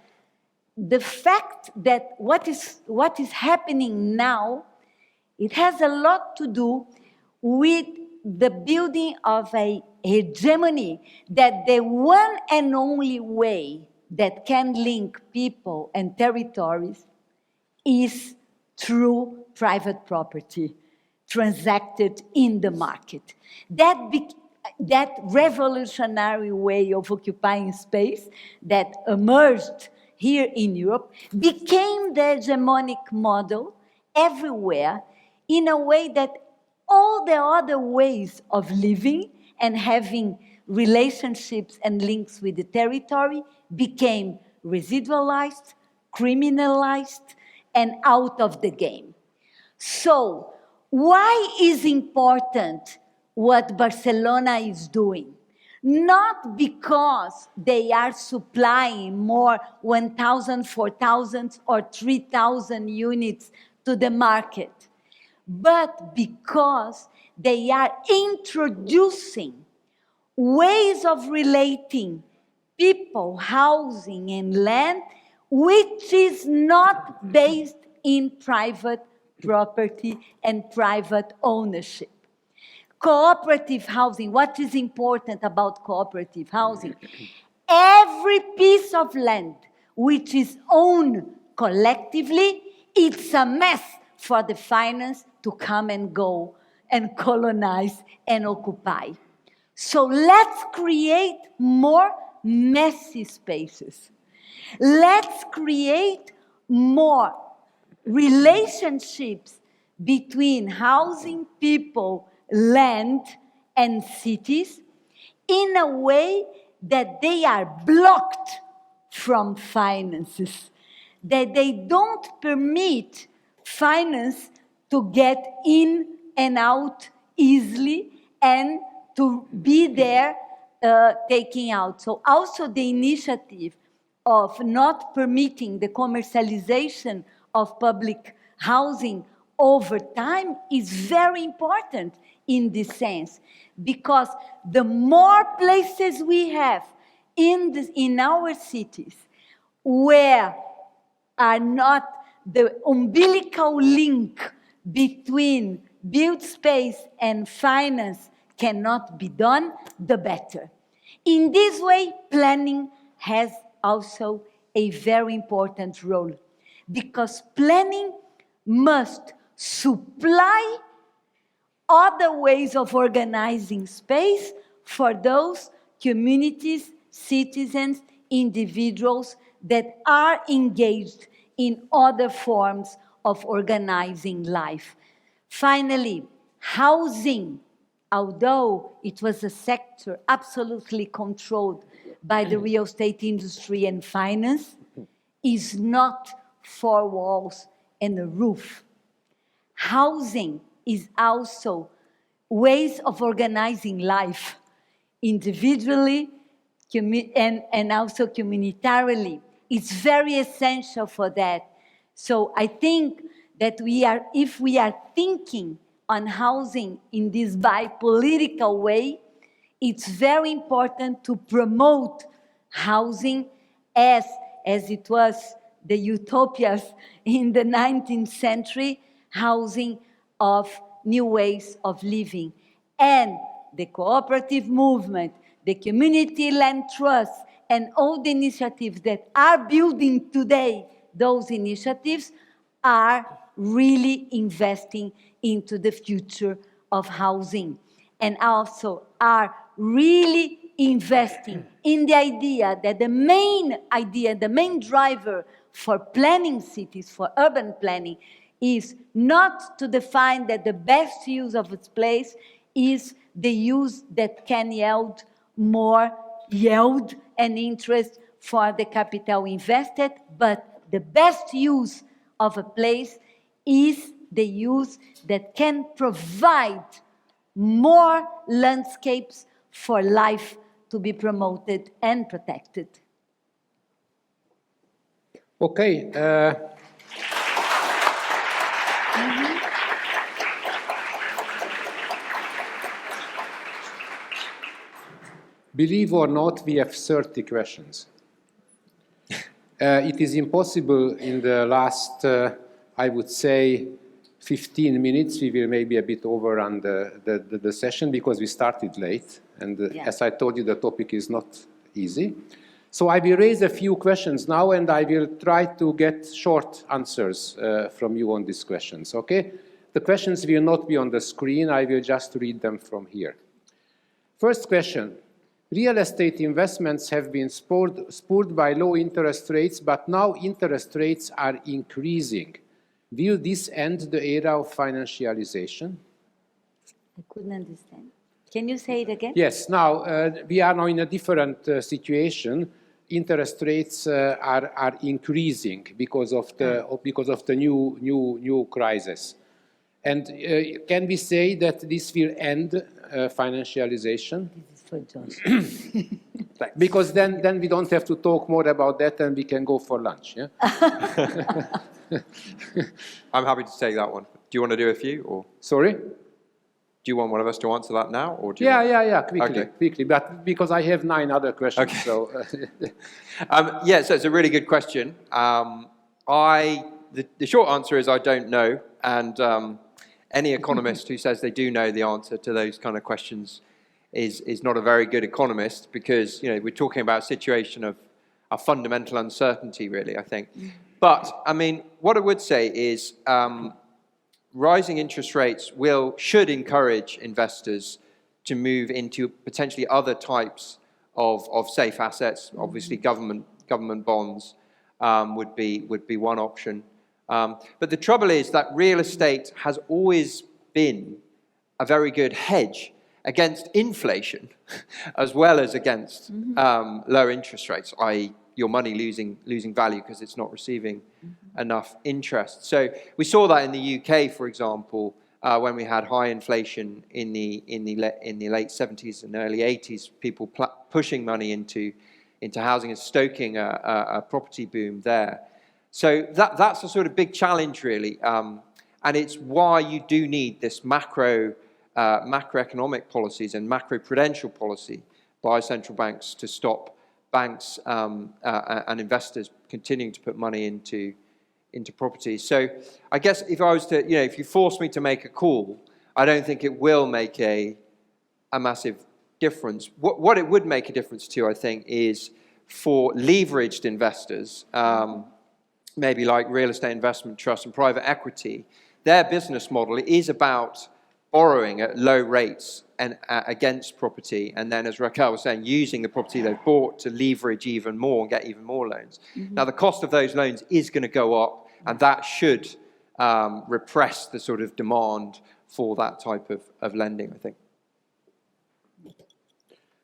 [SPEAKER 5] the fact that what is happening now, it has a lot to do with the building of a hegemony, that the one and only way that can link people and territories is through private property transacted in the market. That revolutionary way of occupying space that emerged here in Europe became the hegemonic model everywhere, in a way that all the other ways of living and having relationships and links with the territory became residualized, criminalized, and out of the game. So, why is important what Barcelona is doing? Not because they are supplying more 1,000, 4,000, or 3,000 units to the market, but because they are introducing ways of relating people, housing, and land, which is not based in private property and private ownership. Cooperative housing, what is important about cooperative housing? Every piece of land which is owned collectively, it's a mess for the finance to come and go and colonize and occupy. So let's create more messy spaces. Let's create more relationships between housing, people, land, and cities in a way that they are blocked from finances, that they don't permit finance to get in and out easily and to be there taking out. So also the initiative of not permitting the commercialization of public housing over time is very important in this sense, because the more places we have in our cities where are not the umbilical link between built space and finance cannot be done, the better. In this way, planning has also a very important role, because planning must supply other ways of organizing space for those communities, citizens, individuals that are engaged in other forms of organizing life. Finally, housing, although it was a sector absolutely controlled by the real estate industry and finance, is not four walls and a roof. Housing is also ways of organizing life, individually and also communitarily. It's very essential for that. So I think that if we are thinking on housing in this bi-political way, it's very important to promote housing as it was the utopias in the 19th century, housing of new ways of living. And the cooperative movement, the community land trust, and all the initiatives that are building today, those initiatives are really investing into the future of housing, and also are really investing in the idea that the main driver for planning cities, for urban planning, is not to define that the best use of its place is the use that can yield more yield and interest for the capital invested, but the best use of a place is the use that can provide more landscapes for life to be promoted and protected.
[SPEAKER 4] Okay. Believe or not, we have 30 questions. It is impossible in the last, I would say, 15 minutes. We will maybe a bit overrun the session because we started late. And as I told you, the topic is not easy. So I will raise a few questions now, and I will try to get short answers from you on these questions, okay? The questions will not be on the screen. I will just read them from here. First question. Real estate investments have been spurred by low interest rates, but now interest rates are increasing. Will this end the era of financialization?
[SPEAKER 5] I couldn't understand. Can you say it again?
[SPEAKER 4] Yes. Now, we are now in a different situation. Interest rates are increasing because of the new crisis. And can we say that this will end financialization?
[SPEAKER 5] This is for John.
[SPEAKER 4] Because then we don't have to talk more about that and we can go for lunch, yeah?
[SPEAKER 3] I'm happy to take that one. Do you want to do a few? Or
[SPEAKER 4] Sorry?
[SPEAKER 3] do you want one of us to answer that now? Or do you
[SPEAKER 4] Quickly, but because I have 9 other questions.
[SPEAKER 3] Okay.
[SPEAKER 4] So,
[SPEAKER 3] yeah, so it's a really good question. The short answer is I don't know, and any economist who says they do know the answer to those kind of questions is not a very good economist, because we're talking about a situation of a fundamental uncertainty, really, I think. But I mean, what I would say is rising interest rates should encourage investors to move into potentially other types of safe assets. Obviously, government bonds would be one option. But the trouble is that real estate has always been a very good hedge against inflation, as well as against low interest rates, i.e. your money losing value because it's not receiving enough interest. So we saw that in the UK, for example, when we had high inflation in the late 70s and early 80s, people pushing money into housing and stoking a property boom there. So that's a sort of big challenge, really, and it's why you do need this macroeconomic policies and macroprudential policy by central banks to stop banks and investors continuing to put money into properties. So I guess if I was to, if you force me to make a call, I don't think it will make a massive difference. What it would make a difference to, I think, is for leveraged investors, maybe like real estate investment trusts and private equity. Their business model is about borrowing at low rates and against property, and then, as Raquel was saying, using the property they've bought to leverage even more and get even more loans. Now, the cost of those loans is going to go up, and that should repress the sort of demand for that type of lending, I think.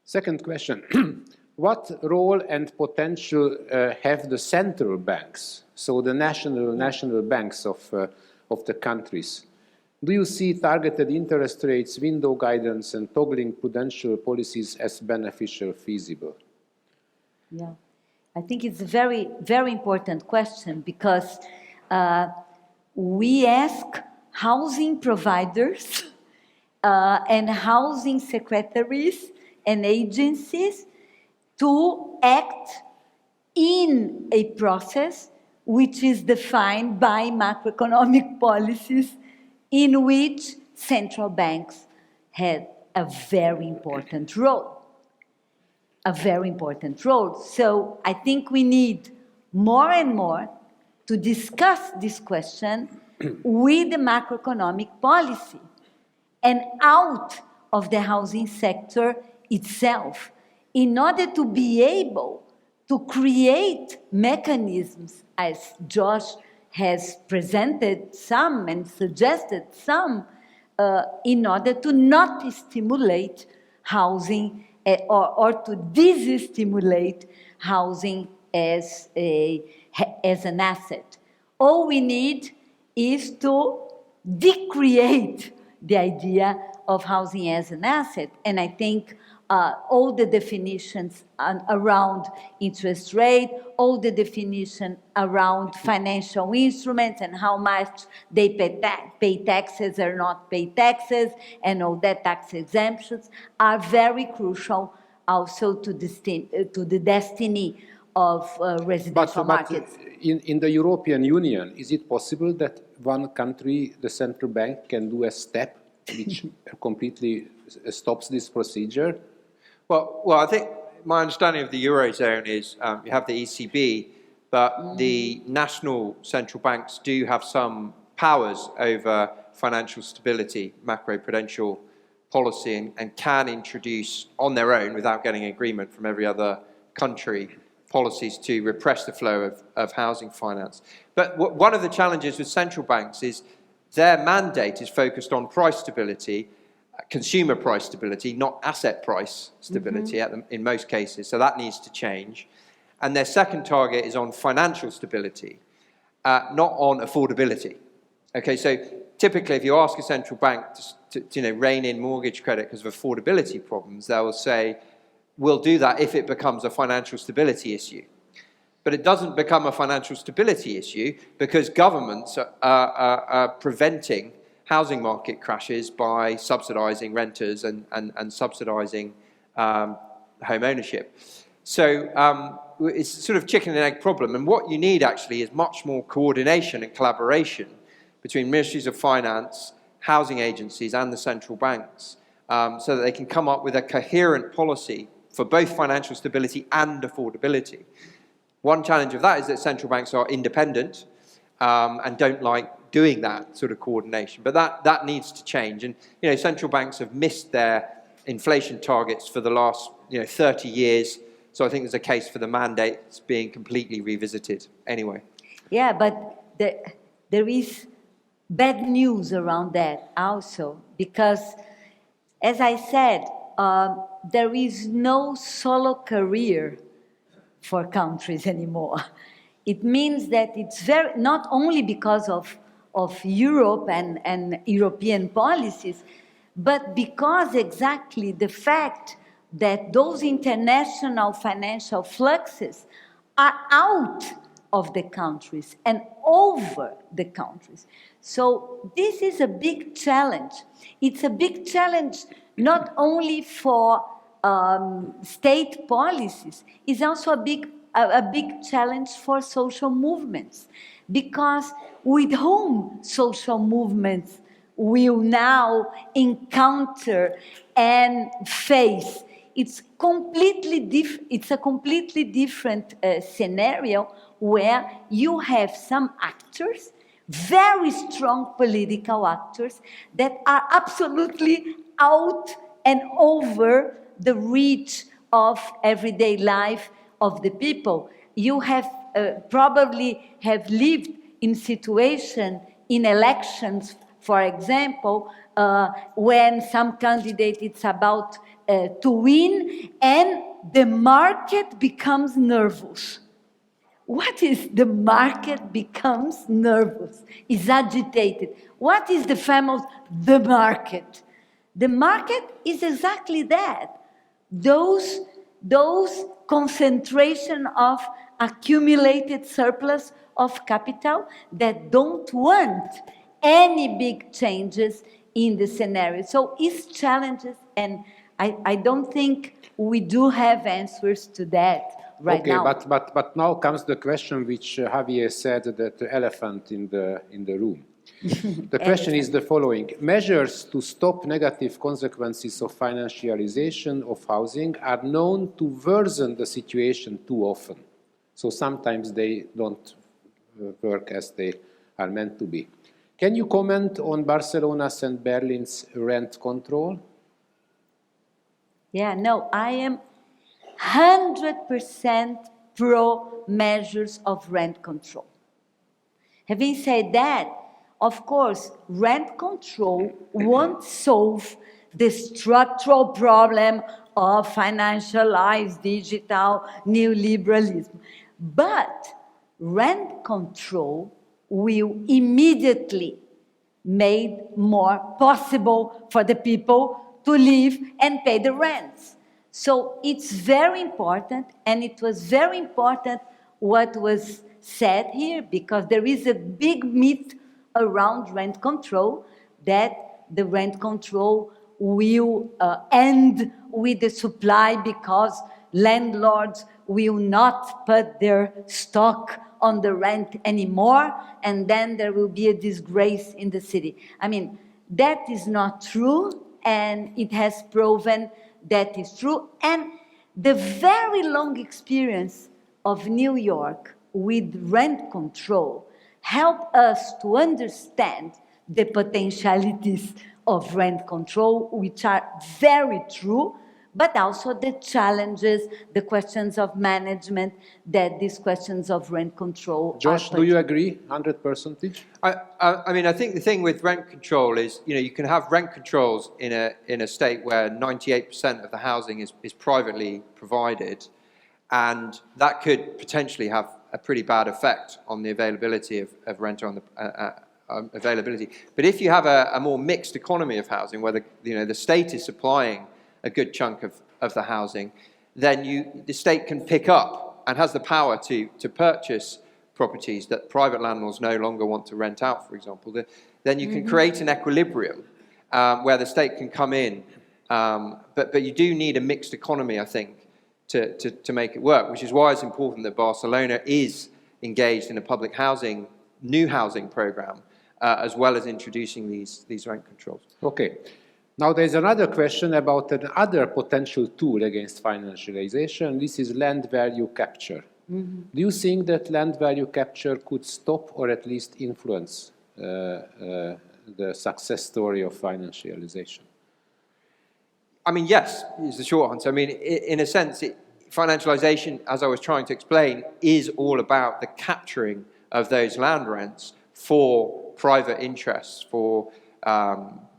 [SPEAKER 4] Second question. What role and potential have the central banks, so the national banks of the countries? Do you see targeted interest rates, window guidance, and toggling prudential policies as beneficial, feasible?
[SPEAKER 5] Yeah, I think it's a very, very important question because we ask housing providers and housing secretaries and agencies to act in a process which is defined by macroeconomic policies in which central banks had a very important role. A very important role. So I think we need more and more to discuss this question with the macroeconomic policy and out of the housing sector itself, in order to be able to create mechanisms, as Josh has presented some and suggested some, in order to not stimulate housing or to destimulate housing as an asset. All we need is to decreate the idea of housing as an asset. And I think all the definitions around interest rate, all the definition around financial instruments and how much they pay taxes or not pay taxes, and all that tax exemptions are very crucial also to the destiny of residential markets.
[SPEAKER 4] In the European Union, is it possible that one country, the central bank, can do a step which completely stops this procedure?
[SPEAKER 3] Well, I think my understanding of the Eurozone is you have the ECB, but the national central banks do have some powers over financial stability, macroprudential policy, and can introduce on their own, without getting agreement from every other country, policies to repress the flow of housing finance. But one of the challenges with central banks is their mandate is focused on price stability, consumer price stability, not asset price stability in most cases. So that needs to change. And their second target is on financial stability, not on affordability. Okay, so typically if you ask a central bank to rein in mortgage credit because of affordability problems, they will say, we'll do that if it becomes a financial stability issue. But it doesn't become a financial stability issue because governments are preventing housing market crashes by subsidising renters and subsidising home ownership. So it's sort of chicken and egg problem. And what you need actually is much more coordination and collaboration between ministries of finance, housing agencies and the central banks so that they can come up with a coherent policy for both financial stability and affordability. One challenge of that is that central banks are independent and don't like doing that sort of coordination. But that needs to change. And central banks have missed their inflation targets for the last 30 years. So I think there's a case for the mandates being completely revisited anyway.
[SPEAKER 5] Yeah, but there is bad news around that also, because as I said, there is no solo career for countries anymore. It means that it's not only because of Europe and European policies, but because exactly the fact that those international financial fluxes are out of the countries and over the countries. So this is a big challenge. It's a big challenge not only for state policies, it's also a big challenge for social movements, because with whom social movements will now encounter and face, it's a completely different scenario where you have some actors, very strong political actors, that are absolutely out and over the reach of everyday life of the people. You have probably have lived in situation in elections, for example, when some candidate is about to win and the market becomes nervous. What is the market becomes nervous, is agitated? What is the famous the market? The market is exactly that. Those concentration of accumulated surplus of capital that don't want any big changes in the scenario. So it's challenges, and I don't think we do have answers to that right now.
[SPEAKER 4] Okay, but now comes the question which Javier said, that the elephant in the room. The question is the following. Measures to stop negative consequences of financialization of housing are known to worsen the situation too often. So sometimes they don't work as they are meant to be. Can you comment on Barcelona's and Berlin's rent control?
[SPEAKER 5] Yeah, no, I am 100% pro measures of rent control. Having said that, of course, rent control won't solve the structural problem of financialized digital neoliberalism. But rent control will immediately make more possible for the people to live and pay the rents. So it's very important, and it was very important what was said here, because there is a big myth around rent control, that the rent control will end with the supply because landlords will not put their stock on the rent anymore, and then there will be a disgrace in the city. I mean, that is not true, and it has proven that is true. And the very long experience of New York with rent control help us to understand the potentialities of rent control, which are very true, but also the challenges, the questions of management, that these questions of rent control.
[SPEAKER 4] Josh, do you agree 100%?
[SPEAKER 3] I mean, I think the thing with rent control is, you can have rent controls in a state where 98% of the housing is privately provided, and that could potentially have a pretty bad effect on the availability of rent, on the availability. But if you have a more mixed economy of housing, where the state is supplying a good chunk of the housing, then the state can pick up and has the power to purchase properties that private landlords no longer want to rent out, for example. Then you can create an equilibrium where the state can come in. But you do need a mixed economy, I think, to make it work, which is why it's important that Barcelona is engaged in a public housing, new housing program, as well as introducing these rent controls.
[SPEAKER 4] Okay. Now there's another question about another potential tool against financialization. This is land value capture. Do you think that land value capture could stop or at least influence the success story of financialization?
[SPEAKER 3] I mean, yes, is the short answer. I mean, in a sense, financialization, as I was trying to explain, is all about the capturing of those land rents for private interests, for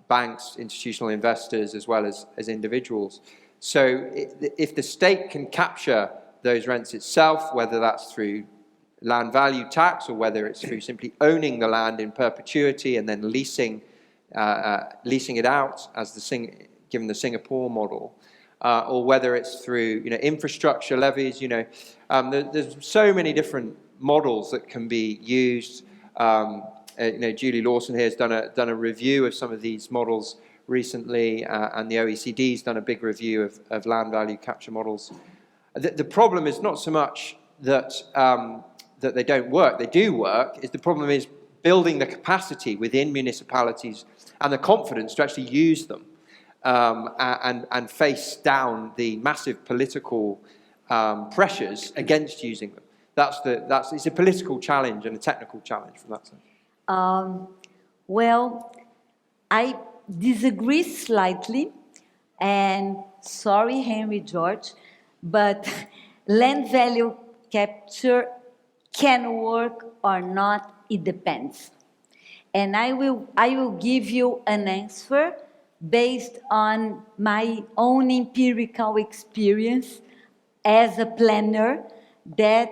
[SPEAKER 3] banks, institutional investors, as well as individuals. So if the state can capture those rents itself, whether that's through land value tax or whether it's through simply owning the land in perpetuity and then leasing it out, as given the Singapore model, or whether it's through infrastructure levies, there's so many different models that can be used. Julie Lawson here has done a review of some of these models recently, and the OECD's done a big review of land value capture models. The problem is not so much that they don't work; they do work. The problem is building the capacity within municipalities and the confidence to actually use them and face down the massive political pressures against using them. It's a political challenge and a technical challenge from that sense.
[SPEAKER 5] Well, I disagree slightly, and sorry, Henry George, but land value capture can work or not, it depends. And I will give you an answer based on my own empirical experience as a planner that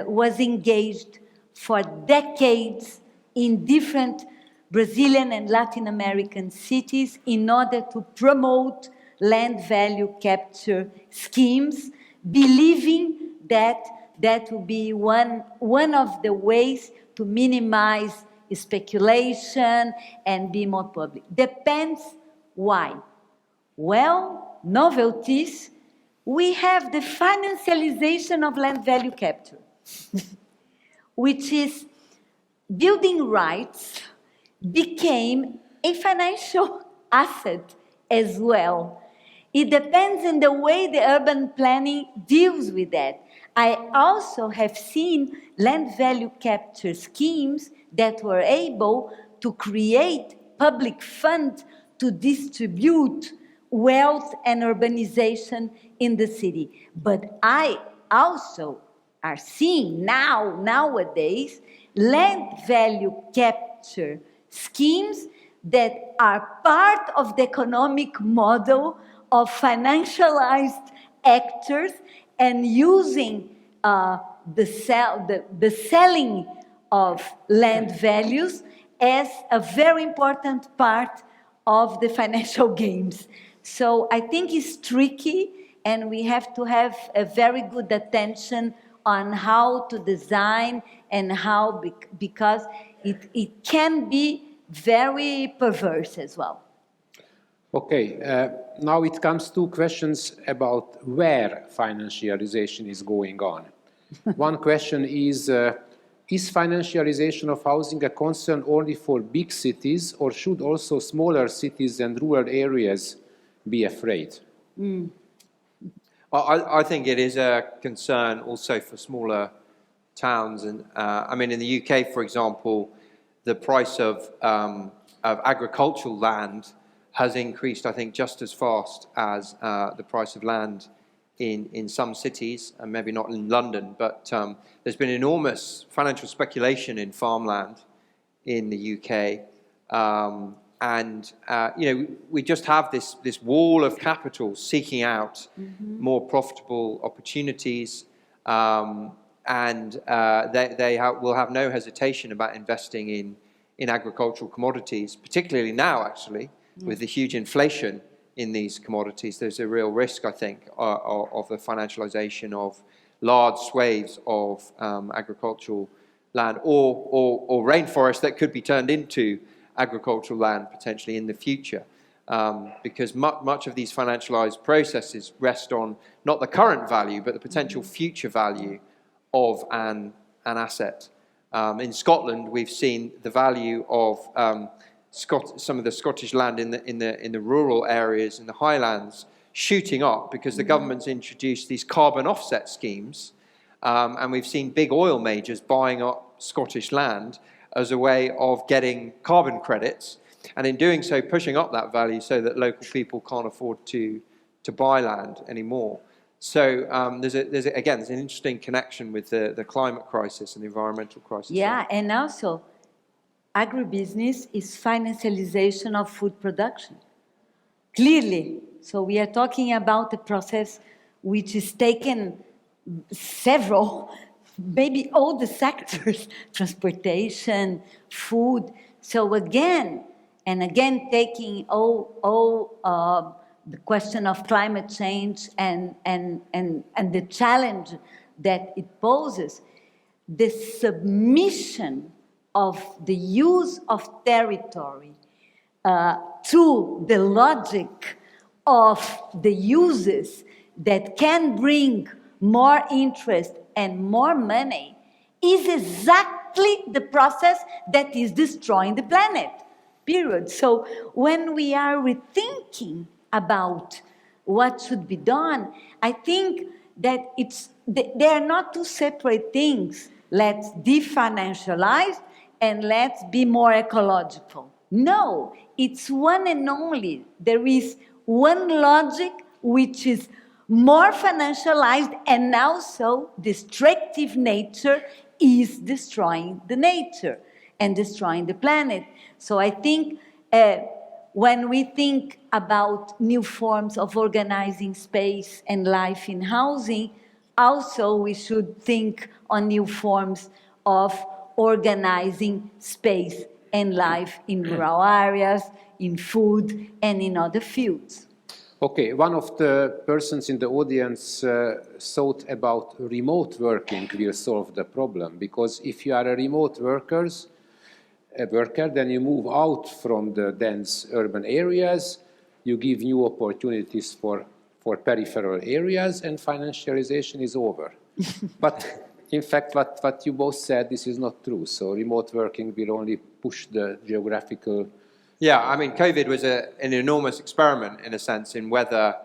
[SPEAKER 5] was engaged for decades in different Brazilian and Latin American cities in order to promote land value capture schemes, believing that that will be one of the ways to minimize speculation and be more public. Depends why. Well, novelties, we have the financialization of land value capture, which is building rights became a financial asset as well. It depends on the way the urban planning deals with that. I also have seen land value capture schemes that were able to create public funds to distribute wealth and urbanization in the city. But I also are seeing nowadays, land value capture schemes that are part of the economic model of financialized actors and using the selling of land values as a very important part of the financial games. So I think it's tricky, and we have to have a very good attention on how to design and how, because it can be very perverse as well.
[SPEAKER 4] Okay, now it comes to questions about where financialization is going on. One question is financialization of housing a concern only for big cities, or should also smaller cities and rural areas be afraid?
[SPEAKER 3] I think it is a concern also for smaller towns. And I mean, in the UK, for example, the price of agricultural land has increased, I think, just as fast as the price of land in some cities, and maybe not in London, but there's been enormous financial speculation in farmland in the UK. We just have this wall of capital seeking out more profitable opportunities, and they will have no hesitation about investing in agricultural commodities, particularly now, actually, with the huge inflation in these commodities. There's a real risk, I think, of the financialization of large swathes of agricultural land or rainforest that could be turned into agricultural land potentially in the future, because much of these financialized processes rest on not the current value but the potential future value of an asset. In Scotland, we've seen the value of some of the Scottish land in the rural areas, in the highlands, shooting up because the government's introduced these carbon offset schemes, and we've seen big oil majors buying up Scottish land as a way of getting carbon credits, and in doing so pushing up that value so that local people can't afford to buy land anymore. So there's an interesting connection with the climate crisis and the environmental crisis.
[SPEAKER 5] Yeah, and also agribusiness is financialization of food production. Clearly. So we are talking about a process which is taken several, maybe all the sectors, transportation, food. So again, and again, taking all the question of climate change and the challenge that it poses, the submission of the use of territory to the logic of the uses that can bring more interest and more money is exactly the process that is destroying the planet, period. So when we are rethinking about what should be done, I think that they are not two separate things. Let's definancialize and let's be more ecological. No, it's one and only. There is one logic which is more financialized, and also destructive nature is destroying the nature. and destroying the planet. So I think when we think about new forms of organizing space and life in housing, also we should think on new forms of organizing space and life in rural areas, in food, and in other fields.
[SPEAKER 4] Okay, one of the persons in the audience thought about remote working will solve the problem, because if you are a remote worker, then you move out from the dense urban areas, you give new opportunities for peripheral areas, and financialization is over. But in fact, what you both said, this is not true. So remote working will only push the geographical.
[SPEAKER 3] Yeah, I mean, COVID was an enormous experiment, in a sense, in whether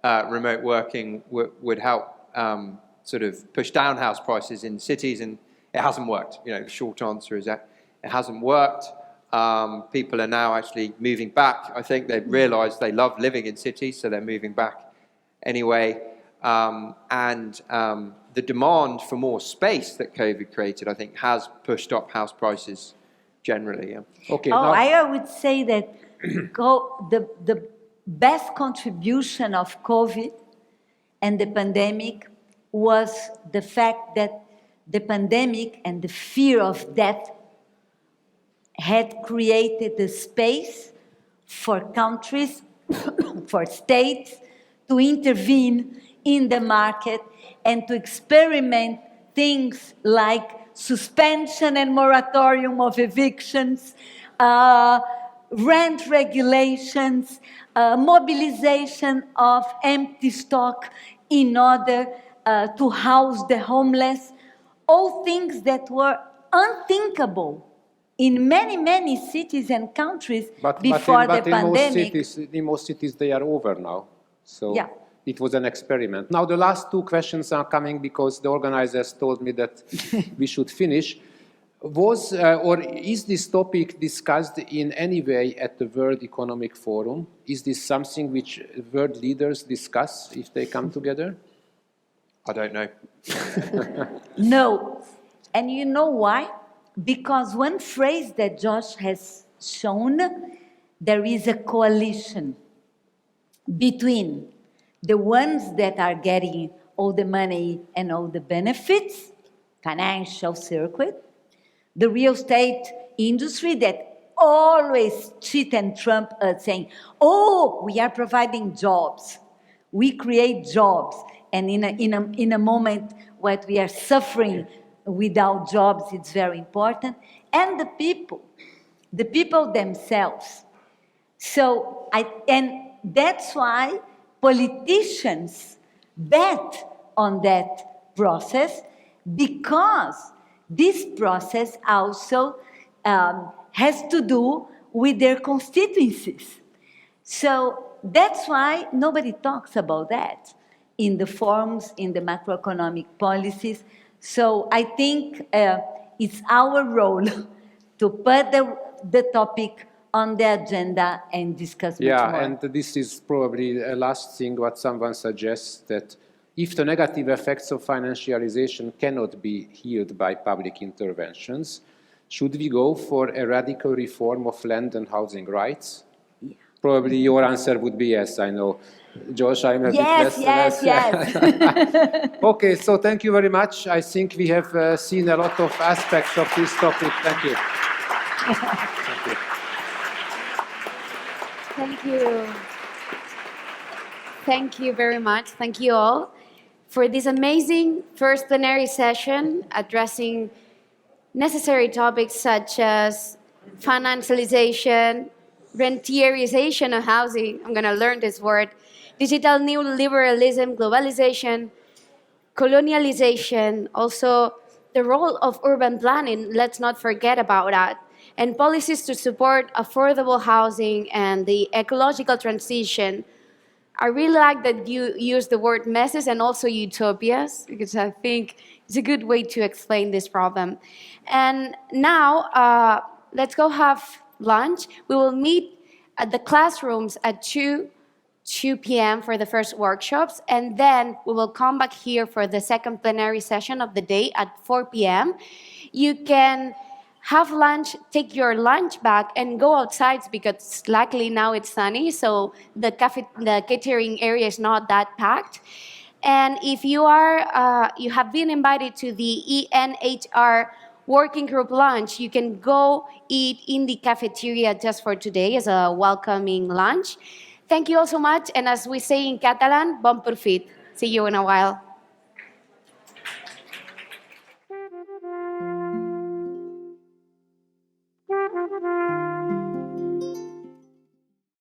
[SPEAKER 3] remote working would help sort of push down house prices in cities, and it hasn't worked. You know, the short answer is that it hasn't worked. People are now actually moving back. I think they've realized they love living in cities, so they're moving back anyway. The demand for more space that COVID created, I think, has pushed up house prices generally. Yeah.
[SPEAKER 4] Okay.
[SPEAKER 5] Oh,
[SPEAKER 4] Now,
[SPEAKER 5] I would say that the best contribution of COVID and the pandemic was the fact that the pandemic and the fear of death had created the space for countries, for states to intervene in the market and to experiment things like suspension and moratorium of evictions, rent regulations, mobilization of empty stock in order to house the homeless, all things that were unthinkable in many, many cities and countries before the pandemic.
[SPEAKER 4] In most cities, they are over now. So
[SPEAKER 5] yeah.
[SPEAKER 4] It was an experiment. Now, the last two questions are coming because the organizers told me that we should finish. Was or is this topic discussed in any way at the World Economic Forum? Is this something which world leaders discuss if they come together?
[SPEAKER 3] I don't know.
[SPEAKER 5] No. And you know why? Because one phrase that Josh has shown, there is a coalition between the ones that are getting all the money and all the benefits, financial circuit, the real estate industry that always cheat and trump us saying, oh, we are providing jobs. We create jobs. And in a moment where we are suffering without jobs, it's very important. And the people themselves. So, and that's why politicians bet on that process, because this process also has to do with their constituencies. So that's why nobody talks about that in the forums, in the macroeconomic policies. So I think it's our role to put the topic on the agenda and discuss much more.
[SPEAKER 4] Yeah, and this is probably a last thing what someone suggests, that if the negative effects of financialization cannot be healed by public interventions, should we go for a radical reform of land and housing rights? Yeah. Probably your answer would be yes, I know. Josh, I'm a bit less.
[SPEAKER 5] Yes.
[SPEAKER 4] Okay, so thank you very much. I think we have seen a lot of aspects of this topic. Thank you. Thank you.
[SPEAKER 2] Thank you. Thank you very much. Thank you all for this amazing first plenary session addressing necessary topics such as financialization, rentierization of housing, I'm going to learn this word, digital neoliberalism, globalization, colonialization, also the role of urban planning, let's not forget about that, and policies to support affordable housing and the ecological transition. I really like that you use the word messes and also utopias, because I think it's a good way to explain this problem. And now, let's go have lunch. We will meet at the classrooms at 2 p.m. for the first workshops, and then we will come back here for the second plenary session of the day at 4 p.m. You can have lunch, take your lunch back, and go outside because luckily now it's sunny, so the catering area is not that packed. And if you have been invited to the ENHR working group lunch, you can go eat in the cafeteria just for today as a welcoming lunch. Thank you all so much, and as we say in Catalan, bon profit. See you in a while.